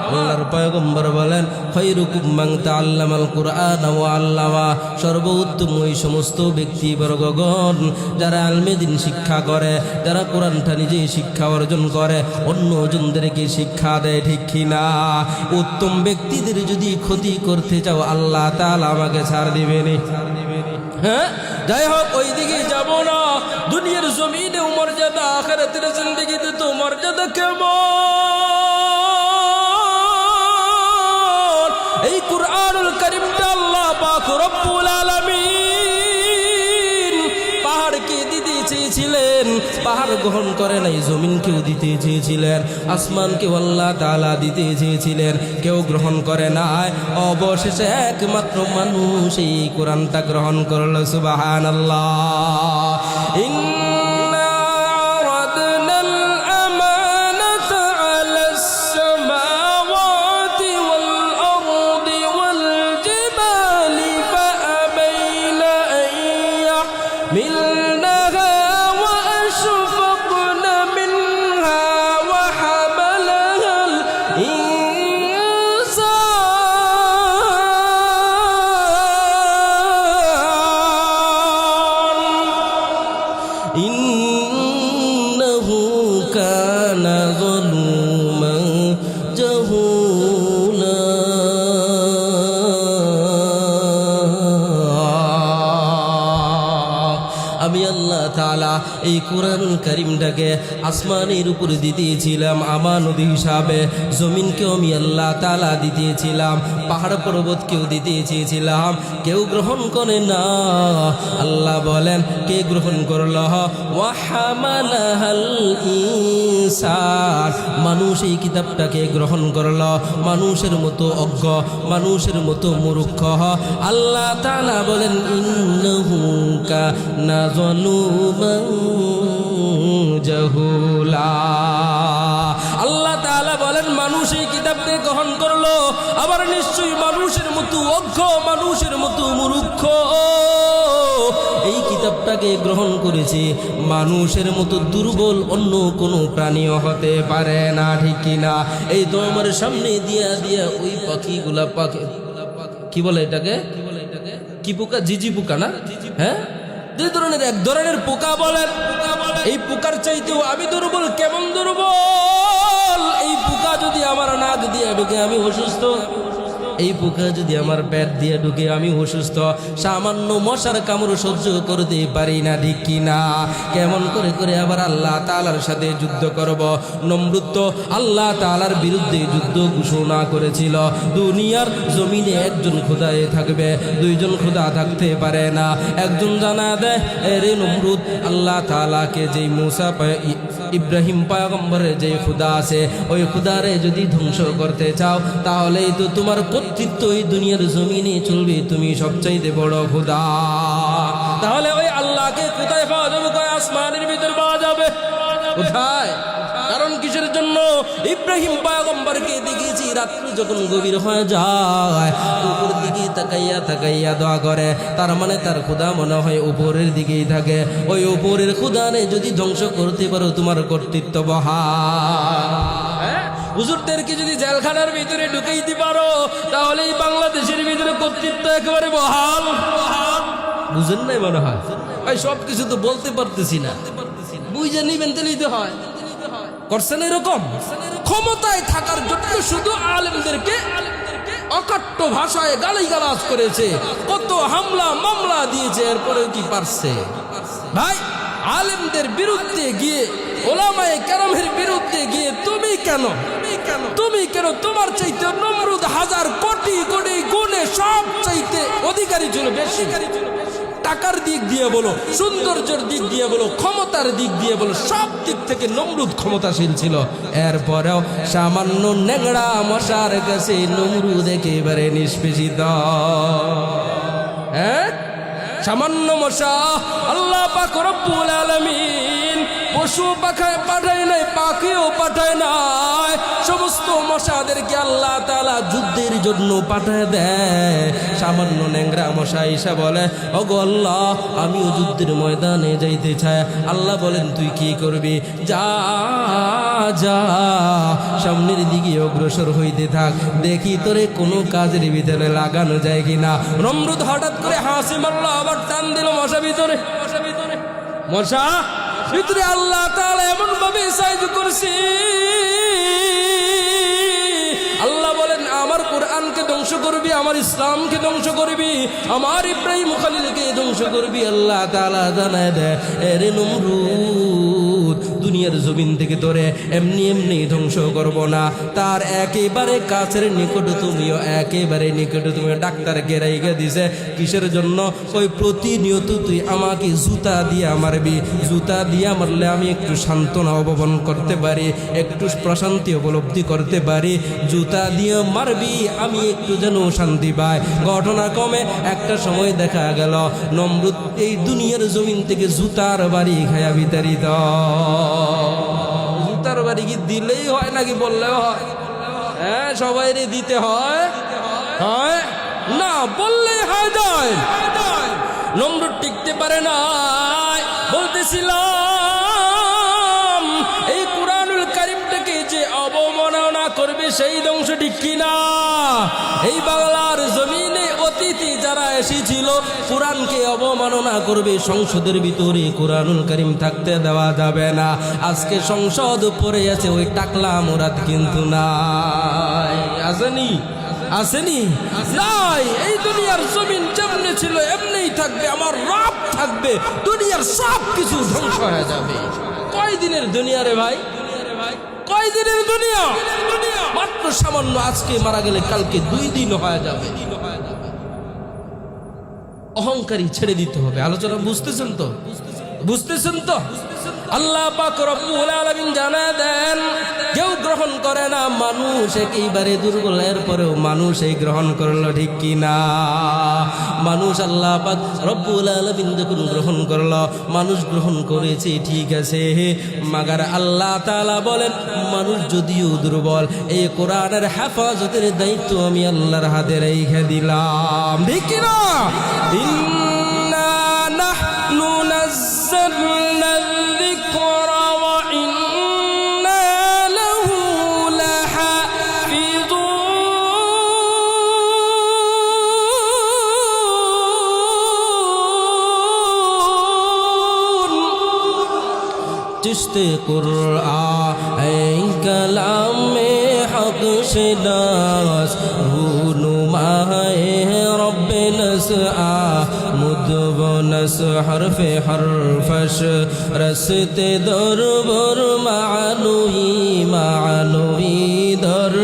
আল্লাহর পয়গম্বর বলেন, খায়রুকুম মান তাআল্লামাল কুরআনা ওয়া আল্লামা। সর্বোত্তম ওই সমস্ত ব্যক্তিবর্গগণ যারা ইলমে দ্বীন শিক্ষা করে, যারা কোরআনটা নিজে শিক্ষা অর্জন করে, অন্যজনদেরকে শিক্ষা দেয়, ঠিক কিনা? উত্তম ব্যক্তিদের যদি ক্ষতি করতে চাও, আল্লাহ তাআলা আমাকে ছাড় দিবেনি। হ্যাঁ যাই হোক, ওই দিকে যাব না। দুনিয়ার জমিনে মর্যাদা, আখিরাতের জিন্দেগিতে তো মর্যাদা কেমন? এই কুরআনুল কারীমটা আল্লাহ পাক রব্বুল আলামিন পাহাড়কে দিতে চেয়েছিলেন, পাহাড় গ্রহণ করে নাই, জমিনকেও দিতে চেয়েছিলেন, আসমানকেও আল্লাহ তাআলা দিতে চেয়েছিলেন, কেউ গ্রহণ করে নাই। অবশেষে একমাত্র মানুষ এই কোরআনটা গ্রহণ করল। সুবহানাল্লাহ। ইন্না আরাদনাল আমানাতা আলাস সামাওয়াতি ওয়াল আরদি ওয়াল জিবালি ফাআবাইনা আন ইয়াহমিলনাহা ওয়া আশফাকনা মিনহা ওয়া হামালাহাল ইনসান ইন্নাহু কানা যালুমান জাহুলা। আমি আল্লাহ তাআলা এই কোরআনুল কারীমটাকে আসমানের উপরে দিতেছিলাম আমানত হিসাবে, জমিনকেও আমি আল্লাহ তাআলা দিতেছিলাম, পাহাড় পর্বতকেও দিতে চেয়েছিলাম, কেউ গ্রহণ করে না। আল্লাহ বলেন, কে গ্রহণ করল? ওয়া হামালাহাল ইনসান। মানুষ এই কিতাবটাকে গ্রহণ করল, মানুষের মতো অজ্ঞ, মানুষের মতো মূর্খ। আল্লাহ তাআলা বলেন, ইন্নাহু কানা যালুমান জাহুলা। আল্লাহ তাআলা বলেন, মানুষ এই কিতাবকে গ্রহণ করলো, আবার নিশ্চয়ই মানুষের মতো অজ্ঞ, মানুষের মতো মূর্খ এই কিতাবটাকে গ্রহণ করেছে। মানুষের মতো দুর্বল অন্য কোনো প্রাণীও হতে পারে না, ঠিক কিনা? এই তো আমার সামনে দিয়া ওই পাখিগুলা, পাখি কি বলে এটাকে? কি পোকা? জিজি পোকা না? হ্যাঁ, যে ধরনের এক ধরনের পোকা বলেন, এই পোকার চাইতেও আমি দুর্বল। কেমন দুর্বল? এই পোকা যদি আমার নাক দিয়ে ঢুকে, আমি অসুস্থ। এই পোকা যদি আমার পেট দিয়ে ঢুকে আমি অসুস্থ, সামান্য মশার কামড় সহ্য করতে পারি না, ঠিক কিনা? কেমন করে করে আবার আল্লাহ তাআলার সাথে যুদ্ধ করব? নমরুদ তো আল্লাহ তাআলার বিরুদ্ধে যুদ্ধ ঘোষণা করেছিল। দুনিয়ার জমিনে একজন খোদায় থাকবে, দুইজন খোদা থাকতে পারে না। একজন জানা দেয়, রে নমরুদ, আল্লাহ তাআলাকে যেই মুসা ইব্রাহিম পয়গম্বরের যে খুদা আছে, ওই খুদারে যদি ধ্বংস করতে চাও তাহলেই তো তোমার কর্তৃত্ব এই দুনিয়ার জমিনে চলবে, তুমি সবচাইতে বড় খুদা। তাহলে ওই আল্লাহকে কোথায় পাওয়া যাবে? কয় আসমানের ভিতর পাওয়া যাবে। কোথায়? কারণ কিসের জন্য? ইব্রাহিম পয়গম্বরকে দেখেছি রাত্রি যখন গভীর হয়ে যায় উপর দিকে তাকাইয়া তাকাইয়া দোয়া করে, তার মানে তার খোদা মনে হয় উপরের দিকেই থাকে। ওই উপরের খোদারে যদি ধ্বংস করতে পারো তোমার কর্তৃত্ব বহাল। হুজুরদেরকে যদি জেলখানার ভিতরে ঢুকাইতে পারো তাহলে এই বাংলাদেশের ভিতরে কর্তৃত্ব একেবারে বহাল। বুঝেন নাই মনে হয়? ভাই সব কিছু তো বলতে পারতেছি না, বুঝে নিবেন তাহলেই হয়। করছেন এরকম? ক্ষমতায় থাকার জন্য শুধু আলেমদেরকে অকট্ট ভাষায় গালিগালাজ করেছে, কত হামলা মামলা দিয়েছে, এরপরে কি পারছে? ভাই আলেমদের বিরুদ্ধে গিয়ে, ওলামায়ে কেরামের বিরুদ্ধে গিয়ে তুমি কেন তোমার চাইতে নমরুদ হাজার কোটি কোটি গুণে সব চাইতে অধিকারী ছিল বেশি। টাকার দিক দিয়ে বলো, সৌন্দর্যের দিক দিয়ে বলো, ক্ষমতার দিক দিয়ে বলো, সব দিক থেকে নমরুদ ক্ষমতাশীল ছিল। এরপরেও সামান্য নেংড়া মশার কাছে নমরুদ একেবারে নিষ্পেষিত। হ্যাঁ, সামান্য মশা। আল্লাহ পাক রব্বুল আলামিন পশু পাখায় পাঠায় নাই, পাখিও পাঠায় নাই, সমস্ত মশাদেরকে আল্লাহ তাআলা যুদ্ধের জন্য পাঠায় দেয়। সামান্য ন্যাংরা মশা এসে বলে, ওগো আল্লাহ, আমিও যুদ্ধের ময়দানে যাইতে চাই। আল্লাহ বলেন, তুই কি করবি? যা যা, সামনের দিকে অগ্রসর হইতে থাক, দেখি তোরে কোনো কাজের ভিতরে লাগানো যায় কিনা। নমরুদ হঠাৎ করে হাসি মারলো, আবার টান দিল মশা ভিতরে। মশা ভিতরে আল্লাহ তাআলা এমন ভাবে সাইজ করছি, আল্লাহ বলেন আমার কোরআনকে ধ্বংস করবি, আমার ইসলামকে ধ্বংস করবি, আমার ইব্রাহিম খলিলকে ধ্বংস করবি। আল্লাহ তাআলা জানায় দেয়, এরে নমরুদ, দুনিয়ার জমিন থেকে তোরে এমনি এমনি ধ্বংস করব না, তার একেবারে কাছের নিকট তুমিও, একেবারে নিকট তুমিও। ডাক্তার গেরাইগে দিছে কিসের জন্য? ওই প্রতিনিয়ত তুই আমাকে জুতা দিয়ে মারবি, জুতা দিয়ে মারলে আমি একটু সান্ত্বনা অবলম্বন করতে পারি, একটু প্রশান্তি উপলব্ধি করতে পারি। জুতা দিয়ে মারবি, আমি একটু যেন শান্তি পাই। ঘটনা কমে একটা সময় দেখা গেল নমরুদ এই দুনিয়ার জমিন থেকে জুতার বাড়ি খায়া বিতাড়িত। জুতার বাড়ি কি দিলেই হয় নাকি বললেও হয়? হ্যাঁ, সবাই দিতে হয় না, বললেই হয় যায়। নমরুদ টিকতে পারে না। বলতেছিলাম এই কুরআনুল কারীমটাকে যে অবমাননা করবে সেই ধ্বংস, ঠিক কিনা? এই বাংলার জমিনে অতিথি যারা এসেছিল কুরআনকে অবমাননা করবে, সংসদের ভিতরে কুরআনুল কারীম থাকতে দেওয়া যাবে না। আজকে সংসদ পড়ে আছে, ওই টাকলা মুরাদ কিন্তু নাই। আসেনি নাই। এই দুনিয়ার জমিন যেমনি ছিল এমনিই থাকবে, আমার রব থাকবে, দুনিয়ার সব কিছু ধ্বংস হয়ে যাবে। কয় দিনের দুনিয়া রে ভাই? কয় দিনের দুনিয়া? মাত্র সামান্য, আজকে মারা গেলে কালকে 2 দিন হয়ে যাবে। অহংকারী ছেড়ে দিতে হবে। আলোচনা বুঝতেছেন তো? আল্লাহ পাক রব্বুল আলামিন জানা দেন, কেউ গ্রহণ করে না, মানুষ একেবারে দুর্বল, এরপরেও মানুষ এই গ্রহণ করলো, ঠিক কিনা? মানুষ আল্লাহ পাক রব্বুল আলামিন যখন গ্রহণ করলো, মানুষ গ্রহণ করেছে, ঠিক আছে, মাগার আল্লাহ তাআলা বলেন মানুষ যদিও দুর্বল, এই কোরআনের হেফাজতের দায়িত্ব আমি আল্লাহর হাতে রেখে দিলাম, ঠিক কিনা? ইন্না নাহনু নাযালনা যিকরা ওয়া ইন্না লাহু লাহাফিযুন। চিশতে কুরআন এই কালামে হক بخشناس رونمائے رب نسعى مدبنس حرف حرفش رستے در بر معنوی معنوی در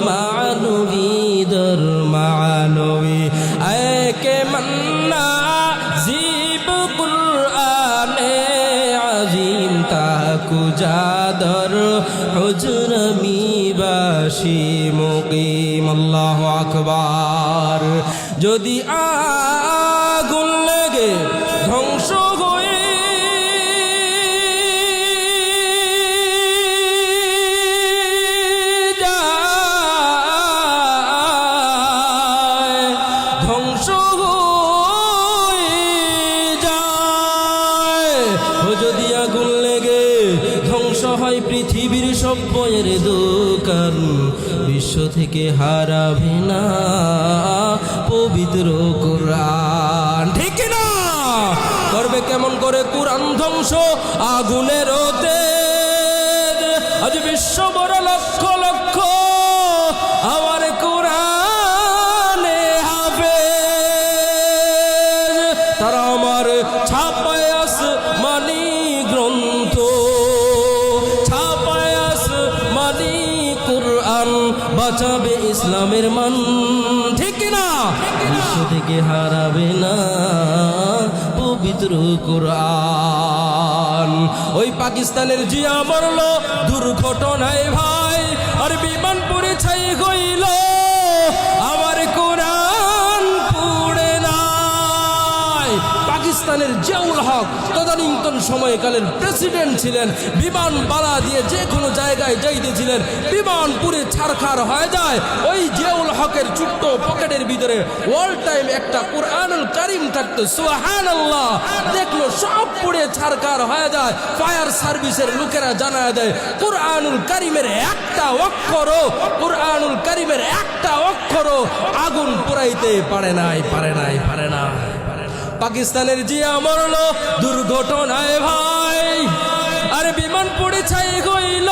معنوی در معنوی اے کہ منا زیب قرآن عظیم تاکو جادر حجر میباشی مقیم اللہ আকবার যদি আগুন লেগে ধ্বংস হয়ে যায় ধ্বংস হয়ে যায় ও যদি আগুন লেগে ধ্বংস হয় পৃথিবীর সব বইয়ের দোকান বিশ্ব থেকে হারাবে না পবিত্র কোরআন ঠিক না করবে কেমন করে কোরআন ধ্বংস আগুনের তেজ আজ বিশ্ব বড় লক্ষ লক্ষ আমার কোরআনে হাফেজ তারা আমার ছাপায় আসমানি গ্রন্থ ছাপায় আসমানি কোরআন বাঁচাবে ইসলামের মান ঠিক না বিশ্ব থেকে হারাবে না পবিত্র কোরআন ওই পাকিস্তানের জিয়া মরল দুর্ঘটনায় ভাই আর বিমান পড়ে ছাই হইল আমার কোরআন পুড়ে নাই পাকিস্তানের জিয়াউল হক তদানীন্তন সময়কালের প্রেসিডেন্ট ছিলেন বিমান বালা দিয়ে যে কোনো জায়গায় যাইতেছিলেন বিমান পুরে ছারখার হয়ে যায় ওই জিয়াউল হকের ছোট্ট পকেটের ভিতরে অল টাইম একটা কোরআনুল কারীম থাকতো সুবহানাল্লাহ দেখলো সব পুড়ে ছারখার হয়ে যায় ফায়ার সার্ভিসের লোকেরা জানায় দেয় কোরআনুল কারীমের একটা অক্ষরও কোরআনুল কারীমের একটা অক্ষরও আগুন পোড়াইতে পারে নাই পাকিস্তানের জিয়া মরল দুর্ঘটনায় ভাই আর বিমান পড়ে ছাই হইল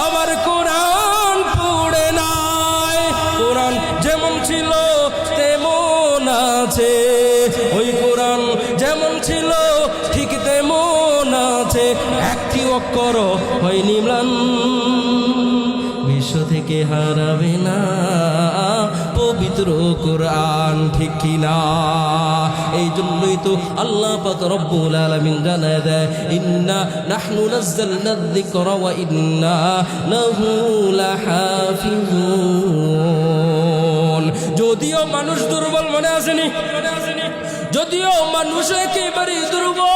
আমার কোরআন পুড়ে নাই কোরআন যেমন ছিল তেমন আছে ওই কোরআন যেমন ছিল ঠিক তেমন আছে একটি অক্ষর হয়নি ম্লান বিশ্ব থেকে হারাবে না পবিত্র কোরআন ঠিক কিনা এই জন্যই তো আল্লাহ পাক রব্বুল আলামিন জানায় দেয় ইন্না নাহনু নাযালনা যিকরা ওয়া ইন্না লাহু লাহাফিজুন যদিও মানুষ দুর্বল মনে আসেনি যদিও মানুষ একেবারে দুর্বল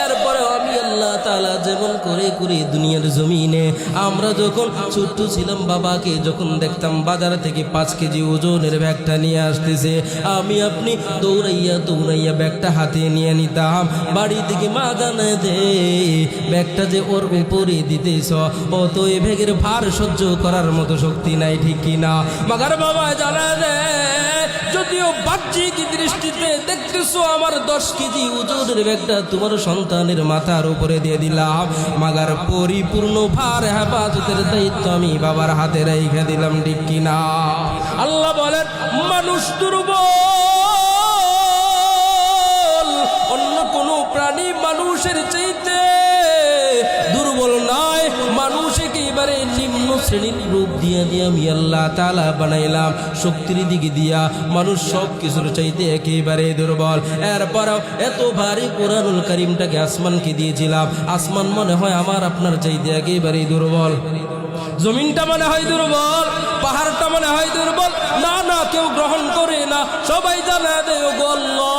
এরপরে আমি আল্লাহ তাআলা যেমন করে করে দুনিয়ার জমিনে আমরা যখন ছোট্ট ছিলাম বাবাকে যখন দেখতাম বাজার থেকে 5 কেজি ওজনের ব্যাগটা নিয়ে আসতেছে আমি আপনি দৌড়াইয়া দৌড়াইয়া ব্যাগটা হাতে নিয়ে নিতাম বাড়ি থেকে মা জানায় দে ব্যাগটা যে ওর উপরে দিতেছ অত এই ব্যাগের ভার সহ্য করার মতো শক্তি নাই ঠিক কিনা মাগার বাবা জানায় দে যদিও বাহ্যিক দৃষ্টিতে দেখতেছো আমার 10 কেজি ওজনের ব্যাগটা তোমার সন্তানের মাথার উপরে দিয়ে দিলাম মাগার পরিপূর্ণ ভার হেফাজতের দায়িত্ব আমি বাবার হাতে রেখে দিলাম ঠিক কিনা আল্লাহ বলেন মানুষ দুর্বল অন্য কোনো প্রাণী মানুষের চাইতে দুর্বল নয় মানুষ একেবারে নিম্ন শ্রেণীর রূপ দিয়ে আমি আল্লাহ তাআলা বানাইলাম শক্তির দিকে দিয়া মানুষ সব কিছুর চাইতে একেবারে দুর্বল এরপরও এত ভারী কোরআনুল কারীমটাকে আসমানকে দিয়েছিলাম আসমান মনে হয় আমার আপনার চাইতে একেবারে দুর্বল জমিনটা মনে হয় দুর্বল পাহাড়টা মনে হয় দুর্বল না না কেউ গ্রহণ করে না সবাই জানা দেয় গো আল্লাহ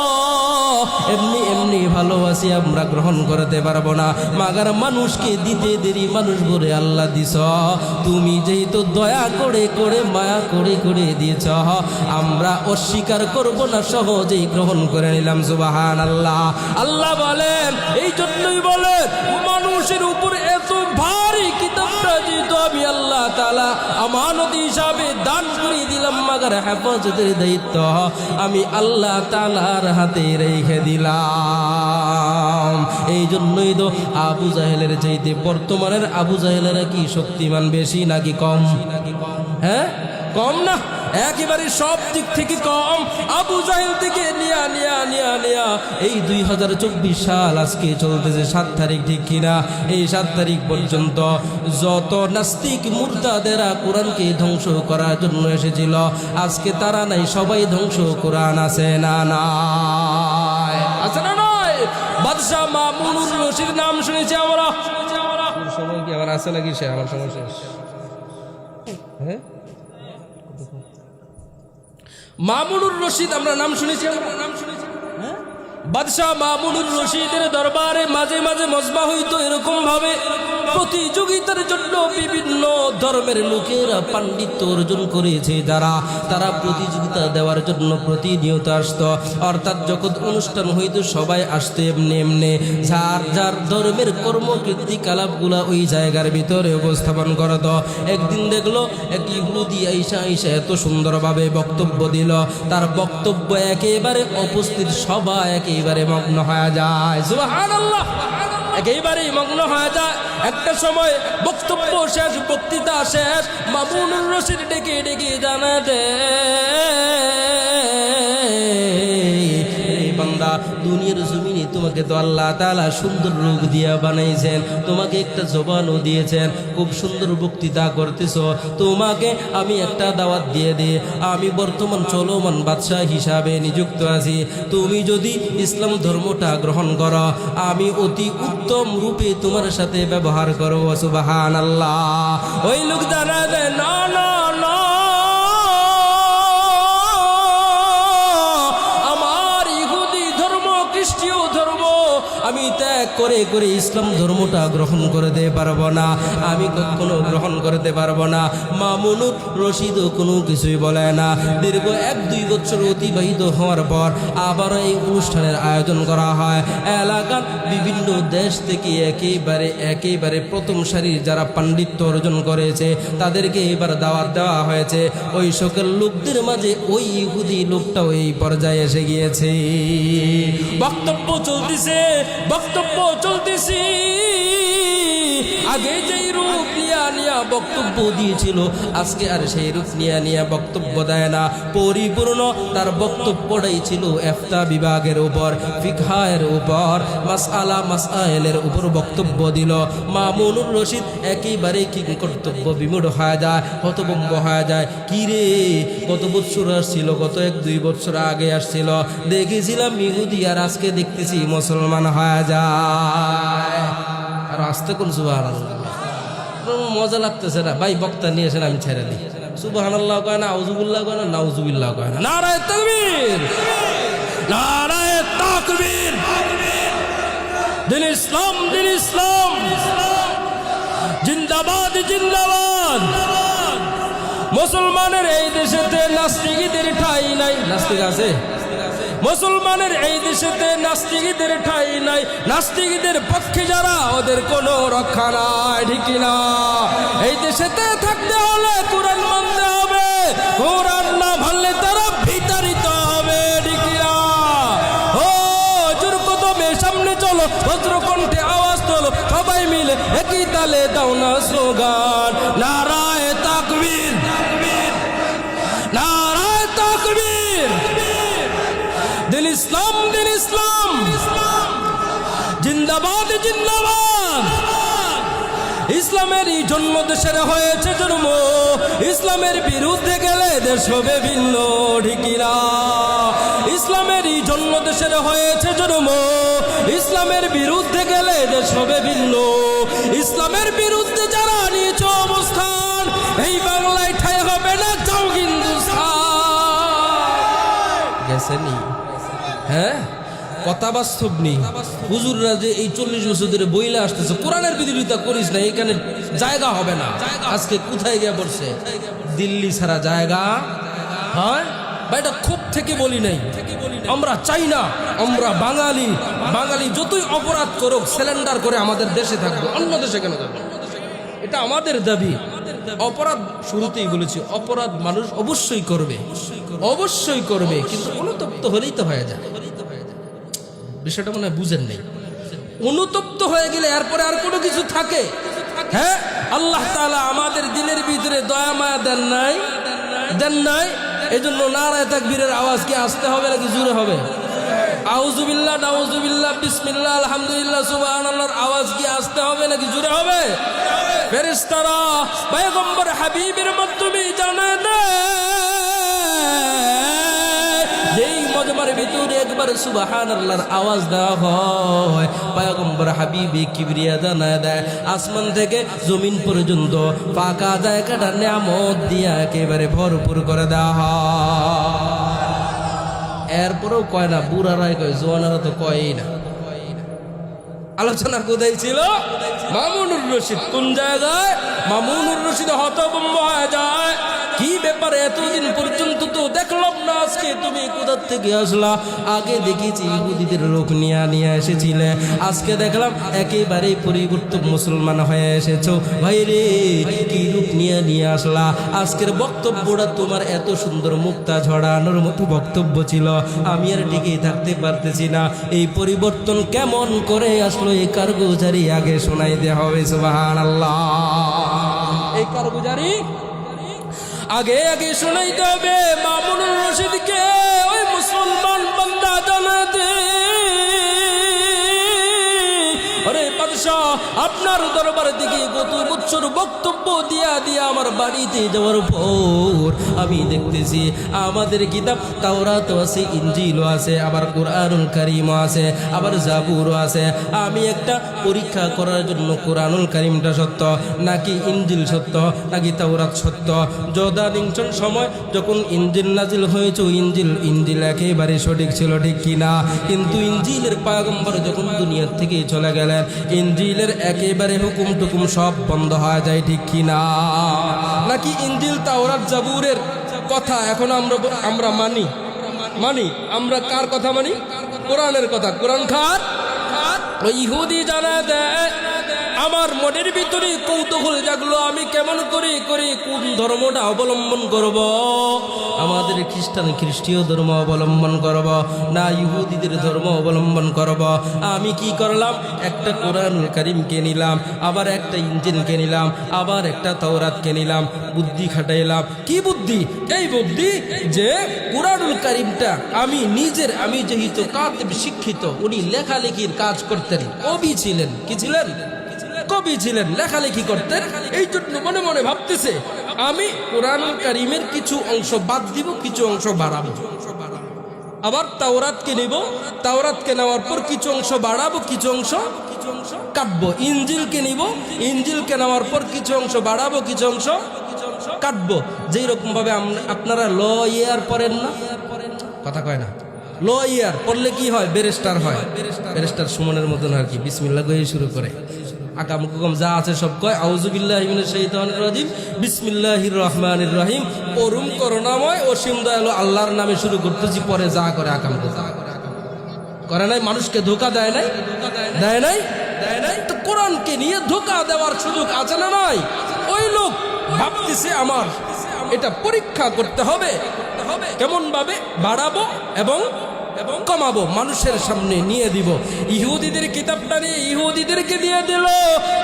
এমনি এমনি ভালোবাসি আমরা গ্রহণ করতে পারবো না মাগার মানুষকে দিতে দেরি মানুষ বলে আল্লাহ দিছ তুমি যেহেতু দয়া করে করে মায়া করে করে দিয়েছ আমরা অস্বীকার করব না সহজেই গ্রহণ করে নিলাম সুবহানাল্লাহ আল্লাহ বলেন এই জন্যই বলে মানুষের উপর এত ভারী কিতাব এটা যেহেতু আমি আল্লাহ তাআলা আমানত হিসাবে দান করে দিলাম, মাগার হেফাজতের দায়িত্ব আমি আল্লাহ তাআলার হাতে রেখে দিলাম। এই জন্যই তো আবু জাহেলের চাইতে বর্তমানের আবু জাহেলেরা কি শক্তিমান বেশি নাকি কম? হ্যাঁ, কম না, একেবারে সব দিক থেকে কম। আবু জাহেল থেকে নিয়া এই 2024 সাল আজকে চলতেছে 7 তারিখ, ঠিক কিনা? এই 7 তারিখ পর্যন্ত যত নাস্তিক মুরতাদেরা কোরআনকে ধ্বংস করার জন্য এসেছিল, আজকে তারা নাই, সবাই ধ্বংস। কোরআন আছে না নাই? আছে না নয়? বাদশাহ মামুনুর রশিদ নাম শুনেছি আমরা। সময় কি আমার আছে নাকি? সে আমার সময় শেষ। হ্যাঁ, মামুনুর রশিদ আমরা নাম শুনেছি, হ্যাঁ? বাদশাহ মামুনুর রশিদের দরবারে মাঝে মাঝে মজমা হইতো এরকম ভাবে, প্রতিযোগিতার জন্য বিভিন্ন ধর্মের লোকেরা পাণ্ডিত্য অর্জন করেছে যারা, তারা প্রতিযোগিতা দেওয়ার জন্য প্রতিনিয়ত আসতো। অর্থাৎ যখন অনুষ্ঠান হইতো সবাই আসতো এমনি যার যার ধর্মের কর্মকীর্তিকলাপগুলা ওই জায়গার ভিতরে উপস্থাপন করতো। একদিন দেখলো এক ইহুদি আইসা এত সুন্দরভাবে বক্তব্য দিল, তার বক্তব্য একেবারে উপস্থিত সবাই একেবারে মগ্ন হয়ে যায়। সুবহানাল্লাহ, একেবারেই মগ্ন হয়ে যায়। একটা সময় বক্তব্য শেষ, বক্তৃতা শেষ, মামুনুর রশিদ ডেকে জানা দে, বান্দা, দুনিয়ার জমিনে তোমাকে তো আল্লাহ তাআলা সুন্দর রূপ দিয়া বানাইছেন, তোমাকে একটা জবানও দিয়েছেন, খুব সুন্দর বক্তৃতা করতেছো, তোমাকে আমি একটা দাওয়াত দিয়ে দিই। আমি বর্তমান চলমান বাদশাহ হিসাবে নিযুক্ত আছি, তুমি যদি ইসলাম ধর্মটা গ্রহণ করো, আমি অতি উত্তম রূপে তোমার সাথে ব্যবহার করব। সুবহানাল্লাহ। ওই লোক জানা দেয় না না না, আমি ত্যাগ করে ইসলাম ধর্মটা গ্রহণ করতে পারবো না, আমি কখনো গ্রহণ করতে পারবো না। মামুনুর রশিদ কোনো কিছুই বলে না। দীর্ঘ 1-2 বছর অতিবাহিত হওয়ার পর আবার এই অনুষ্ঠানের আয়োজন করা হয়। এলাকার বিভিন্ন দেশ থেকে একেবারে প্রথম সারির যারা পাণ্ডিত্য অর্জন করেছে তাদেরকে এবার দাওয়াত দেওয়া হয়েছে। ওই সকল লোকদের মাঝে ওই ইহুদি লোকটাও এই পর্যায়ে এসে গিয়েছে। বক্তব্য চলতেছে। আগে যেই রূপ নিয়া বক্তব্য দিয়েছিল, আজকে আর সেই রূপ নিয়া বক্তব্য দেয় না। পরিপূর্ণ তার বক্তব্যটাই ছিল ইফতা বিভাগের উপর, ফিকহের উপর, মাসআইলের উপর বক্তব্য দিল। মামুনুর রশিদ একেবারে কি কর্তব্য বিমূঢ় হয়ে যায়, হতভম্ব হয়ে যায়। কি রে, কত বছর আসছিল, গত 1-2 বছর আগে আসছিল, দেখেছিলাম ইহুদি, আর আজকে দেখতেছি মুসলমান হয়ে যায়। আর আসতে কোন সুবহানাল্লাহ, মজা লাগতেছে না ভাই। বক্তা নিয়ে এসেন, আমি ছেড়ে দিই। সুবহানাল্লাহ কয় না, আউযুবিল্লাহ কয় না, নাউযুবিল্লাহ কয় না। নারায়ে তাকবীর, নারায়ে তাকবীর। দিন ইসলাম, দিন ইসলাম জিন্দাবাদ, জিন্দাবাদ। মুসলমানের এই দেশেতে নাস্তিকদের ঠাঁই নাই। নাস্তিক আছে? মুসলমানের এই দেশেতে নাস্তিকদের ঠাঁই নাই। নাস্তিকদের পক্ষে যারা, ওদের কোনো রক্ষা নাই, ঠিক না? এই দেশেতে থাকতে হলে কোরআন মানতে হবে, কোরআন না মানলে তারা বিতাড়িত হবে, ঠিক না? ও জোর কদমে সামনে চলো, বজ্রকণ্ঠে আওয়াজ তোলো, সবাই মিলে একই তালে দাও না স্লোগান, নারায়ে তাকবীর, নারায়ে তাকবীর। দিন ইসলাম, দিন ইসলাম জিন্দাবাদ, জিন্দাবাদ। ইসলামেরই জন্ম দেশের হয়েছে জন্ম, ইসলামের বিরুদ্ধে গেলে দেশ হবে ভিন্ন, ঠিক না? ইসলামেরই জন্ম দেশের হয়েছে জন্ম, ইসলামের বিরুদ্ধে গেলে দেশ হবে ভিন্ন। ইসলামের বিরুদ্ধে যারা নিয়েছ অবস্থান, এই বাংলায় ঠাঁই হবে না, যাও হিন্দুস্তান। গেছেনি? হ্যাঁ, কথা বাস্তব নেই। হুজুররা যে এই 40 বছর ধরে বইলা আসতেছে, কোরআনের বিরোধিতা করিস না, এখানে জায়গা হবে না। আজকে কোথায় গিয়ে পড়ছে? দিল্লি ছাড়া জায়গা হয় বা? এটা খুব থেকে বলি নাই, আমরা চাই না। আমরা বাঙালি যতই অপরাধ করুক, সিলিন্ডার করে আমাদের দেশে থাকবো, অন্য দেশে কেন যাবো? এটা আমাদের দাবি। অপরাধ শুরুতেই বলেছি, অপরাধ মানুষ অবশ্যই করবে, অবশ্যই করবে, কিন্তু অনুতপ্ত হলেই তো হয়ে যায়। বিষয়টা মনে হয় বুঝেন নেই। অনুতপ্ত হয়ে গেলে এরপরে আর কোনো কিছু থাকে? হ্যাঁ, আল্লাহ তাআলা আমাদের দিনের ভিতরে দয়া মায়া দেন নাই, দেন নাই। এই জন্য নারায়ে তাকবীরের আওয়াজ কি আসতে হবে নাকি জোরে হবে? আউযুবিল্লাহ, নাউযুবিল্লাহ, বিসমিল্লাহ, আলহামদুলিল্লাহ, সুবহানাল্লাহর আওয়াজ কি আসতে হবে নাকি জোরে হবে? ফেরেশতারা পয়গম্বর হাবিবের মাধ্যমে জানায় যেই মজমার ভিতরে একবার সুবহানাল্লাহর আওয়াজ দেওয়া হয়, পয়গম্বর হাবিবে কিবরিয়া জানায় দেয় আসমান থেকে জমিন পর্যন্ত ফাঁকা জায়গাটা নিয়ামত দিয়া একেবারে ভরপুর করে দেওয়া হয়। এরপরেও কয় না, বুড়ারাই কয়, জোয়ানেরা তো কয়ই না। আলোচনা কোথায় ছিল? মামুনুর রশিদ কোন জায়গায়? মামুনুর রশিদ হতভম্ব হয়ে যায়, কি ব্যাপারে এতদিন পর্যন্ত তো দেখলাম না, আজকে তুমি কোথা থেকে আসলা? আগে দেখেছি ইহুদিদের লোক নিয়ে এসেছিলে, আজকে দেখলাম একেবারে পরিবর্তন মুসলমান হয়ে এসেছো। ভাই রে, কি রূপ নিয়ে আসলা? আজকের বক্তব্যটা তোমার এত সুন্দর মুক্তা ঝরানোর মতো বক্তব্য ছিল, আমি আর টিকেই থাকতে পারতেছি না। এই পরিবর্তন কেমন করে আসলো, এই কারগুজারি আগে শোনাইতে হবে। সুবহানাল্লাহ, এই কারগুজারি আগে আগে শোনাইতে হবে। মামুনুর রশিদকে ওই মুসলমান বান্দা জানাতে, আরে বাদশাহ, আপনার দরবার থেকে গত বছর বক্তব্য দিয়া আমার বাড়িতে যাওয়ার পর আমি দেখতেছি আমাদের কিতাব তাওরাত আছে, ইনজিলও আছে, আবার কোরআনুল কারীমও আছে, আবার জাবুরও আছে। আমি একটা পরীক্ষা করার জন্য কোরআনুল কারীমটা সত্য নাকি ইনজিল সত্য নাকি তাওরাত সত্য, যদানিংশন সময় যখন ইনজিল নাজিল হয়েছে, ইনজিল একেবারে সঠিক ছিল ঠিক কিনা। কিন্তু ইনজিলের পয়গম্বর যখন দুনিয়ার থেকে চলে গেলেন, ইনজিলের একেবারে হুকুম টুকুম সব বন্ধ হয়ে যায় ঠিক কিনা। নাকি ইনজিল তাওরাত জাবুরের কথা এখন আমরা মানি আমরা কার কথা মানি? কোরআনের কথা। কোরআন খার ওই ইহুদি জানা দেয়, আমার মনের ভিতরে কৌতূহল জাগলো, আমি কেমন করে কোন ধর্মটা অবলম্বন করব? আমাদের খ্রিস্টীয় ধর্ম অবলম্বন করব না ইহুদিদের ধর্ম অবলম্বন করব? আমি কি করলাম, একটা কোরআনুল কারীমকে নিলাম, আবার একটা ইনজিলকে নিলাম, আবার একটা তাওরাতকে নিলাম, বুদ্ধি খাটাইলাম। কি বুদ্ধি? এই বুদ্ধি যে কোরআনুল কারীমটা আমি যেহেতু কাতিব শিক্ষিত, উনি লেখালেখির কাজ করতেন, কবি ছিলেন। কি ছিলেন? কবি ছিলেন, লেখালেখি করতেন। এই জন্য মনে মনে ভাবতেছে আমি কোরআনুল কারীমের কিছু অংশ বাদ দিব, কিছু অংশ বাড়াবো। আবার তাওরাতকে নিব, তাওরাতকে নেওয়ার পর কিছু অংশ বাড়াবো, কিছু অংশ কাটবো। ইনজিলকে নিব, ইনজিলকে নেওয়ার পর কিছু অংশ বাড়াবো, কিছু অংশ কাটবো। যেই রকম ভাবে আপনারা ল ইয়ার পড়েন না, কথা কয় না, ল ইয়ার পড়লে কি হয়? ব্যারিস্টার হয়। ব্যারিস্টার সুমনের মতন আর কি, বিসমিল্লাহ কয়ে শুরু করে, আকামকুকম যা আছে সব কয়, আউযুবিল্লাহি মিনাশ শাইতানির রাজিম, বিসমিল্লাহির রহমানির রহিম, পরম করুণাময় অসীম দয়ালু আল্লাহর নামে শুরু করতেছি, পরে যা করে আকামকুকম করে নাই। মানুষকে ধোকা দেয় নাই, দেয় নাই। তো কোরআনকে নিয়ে ধোকা দেওয়ার সুযোগ আছে না নাই? ওই লোক ভাবতেছে আমার এটা পরীক্ষা করতে হবে, কেমন ভাবে বাড়াবো এবং কমাবো, মানুষের সামনে নিয়ে দিব। ইহুদিদের কিতাবটা নিয়ে ইহুদিদেরকে দিয়ে দিল,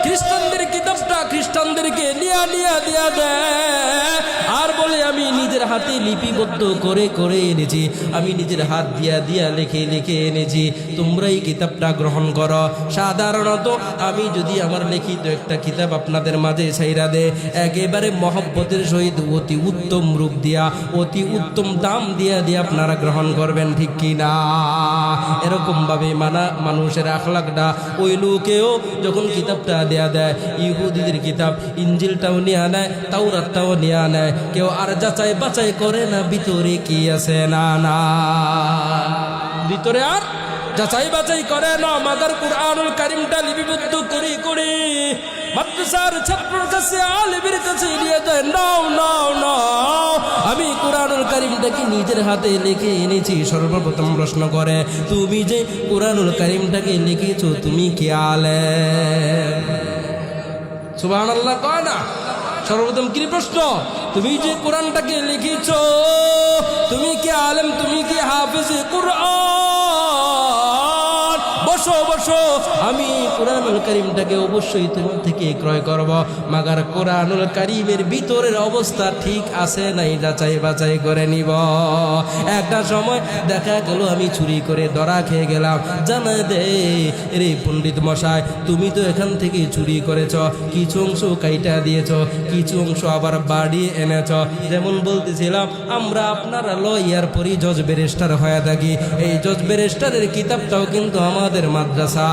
খ্রিস্টানদের কিতাবটা খ্রিস্টানদেরকে নিয়ে দেয়, আর বলে আমি নিজের হাতে লিপিবদ্ধ করে এনেছি, আমি নিজের হাত দিয়া লিখে এনেছি, তোমরা এই কিতাবটা গ্রহণ করো। সাধারণত আমি যদি আমার লিখিত একটা কিতাব আপনাদের মাঝে ছাইরা দে, একেবারে মহব্বতের সহিত অতি উত্তম রূপ দিয়া, অতি উত্তম দাম দিয়া আপনারা গ্রহণ করবেন ঠিক কি না? এরকম ভাবে মানুষের আখলাকটা ওই লোকেও যখন কিতাবটা দেয়া দেয়, ইহুদিদের কিতাব ইনজিলটাও নিয়ে নেয়, তাওরাতটাও নিয়ে নেয়, কেউ আর যাচাই বাছাই করে না ভিতরে কি আছে না ভিতরে আর যাচাই বাছাই করে না। মাদার কোরআনুল কারীমটা লিপিবদ্ধ করে মাদ্রাসার ছাত্রর কাছে, আলেমের কাছে নিয়ে যায়, নাও আমি কোরআনুল কারীমটাকে নিজের হাতে লিখে এনেছি। সর্বপ্রথম প্রশ্ন করে, তুমি যে কোরআনুল কারীমটাকে লিখেছো তুমি কি আলেম? সুবহানাল্লাহ কয় না? সর্বপ্রথম কি প্রশ্ন? তুমি যে কোরআনটাকে লিখেছ, তুমি কি আলেম, তুমি কি হাফেজ কোরআন? বসো বসো, আমি কোরআনুল কারীমটাকে অবশ্যই তোমার থেকে ক্রয় করব, মাগার কোরআনুল কারীমের ভিতরের অবস্থা ঠিক আছে নাই যাচাই বাছাই করে নিব। একটা সময় দেখা গেল আমি চুরি করে ধরা খেয়ে গেলাম। জানা দে রে পণ্ডিত মশাই, তুমি তো এখান থেকে চুরি করেছ, কিছু অংশ কাইটা দিয়েছ, কিছু অংশ আবার বাড়ি এনেছ। যেমন বলতেছিলাম, আমরা আপনারা লয়ার পরই জজ ব্যারিস্টার হয়ে থাকি। এই জজ ব্যারিস্টারের কিতাবটাও কিন্তু আমাদের মাদ্রাসা।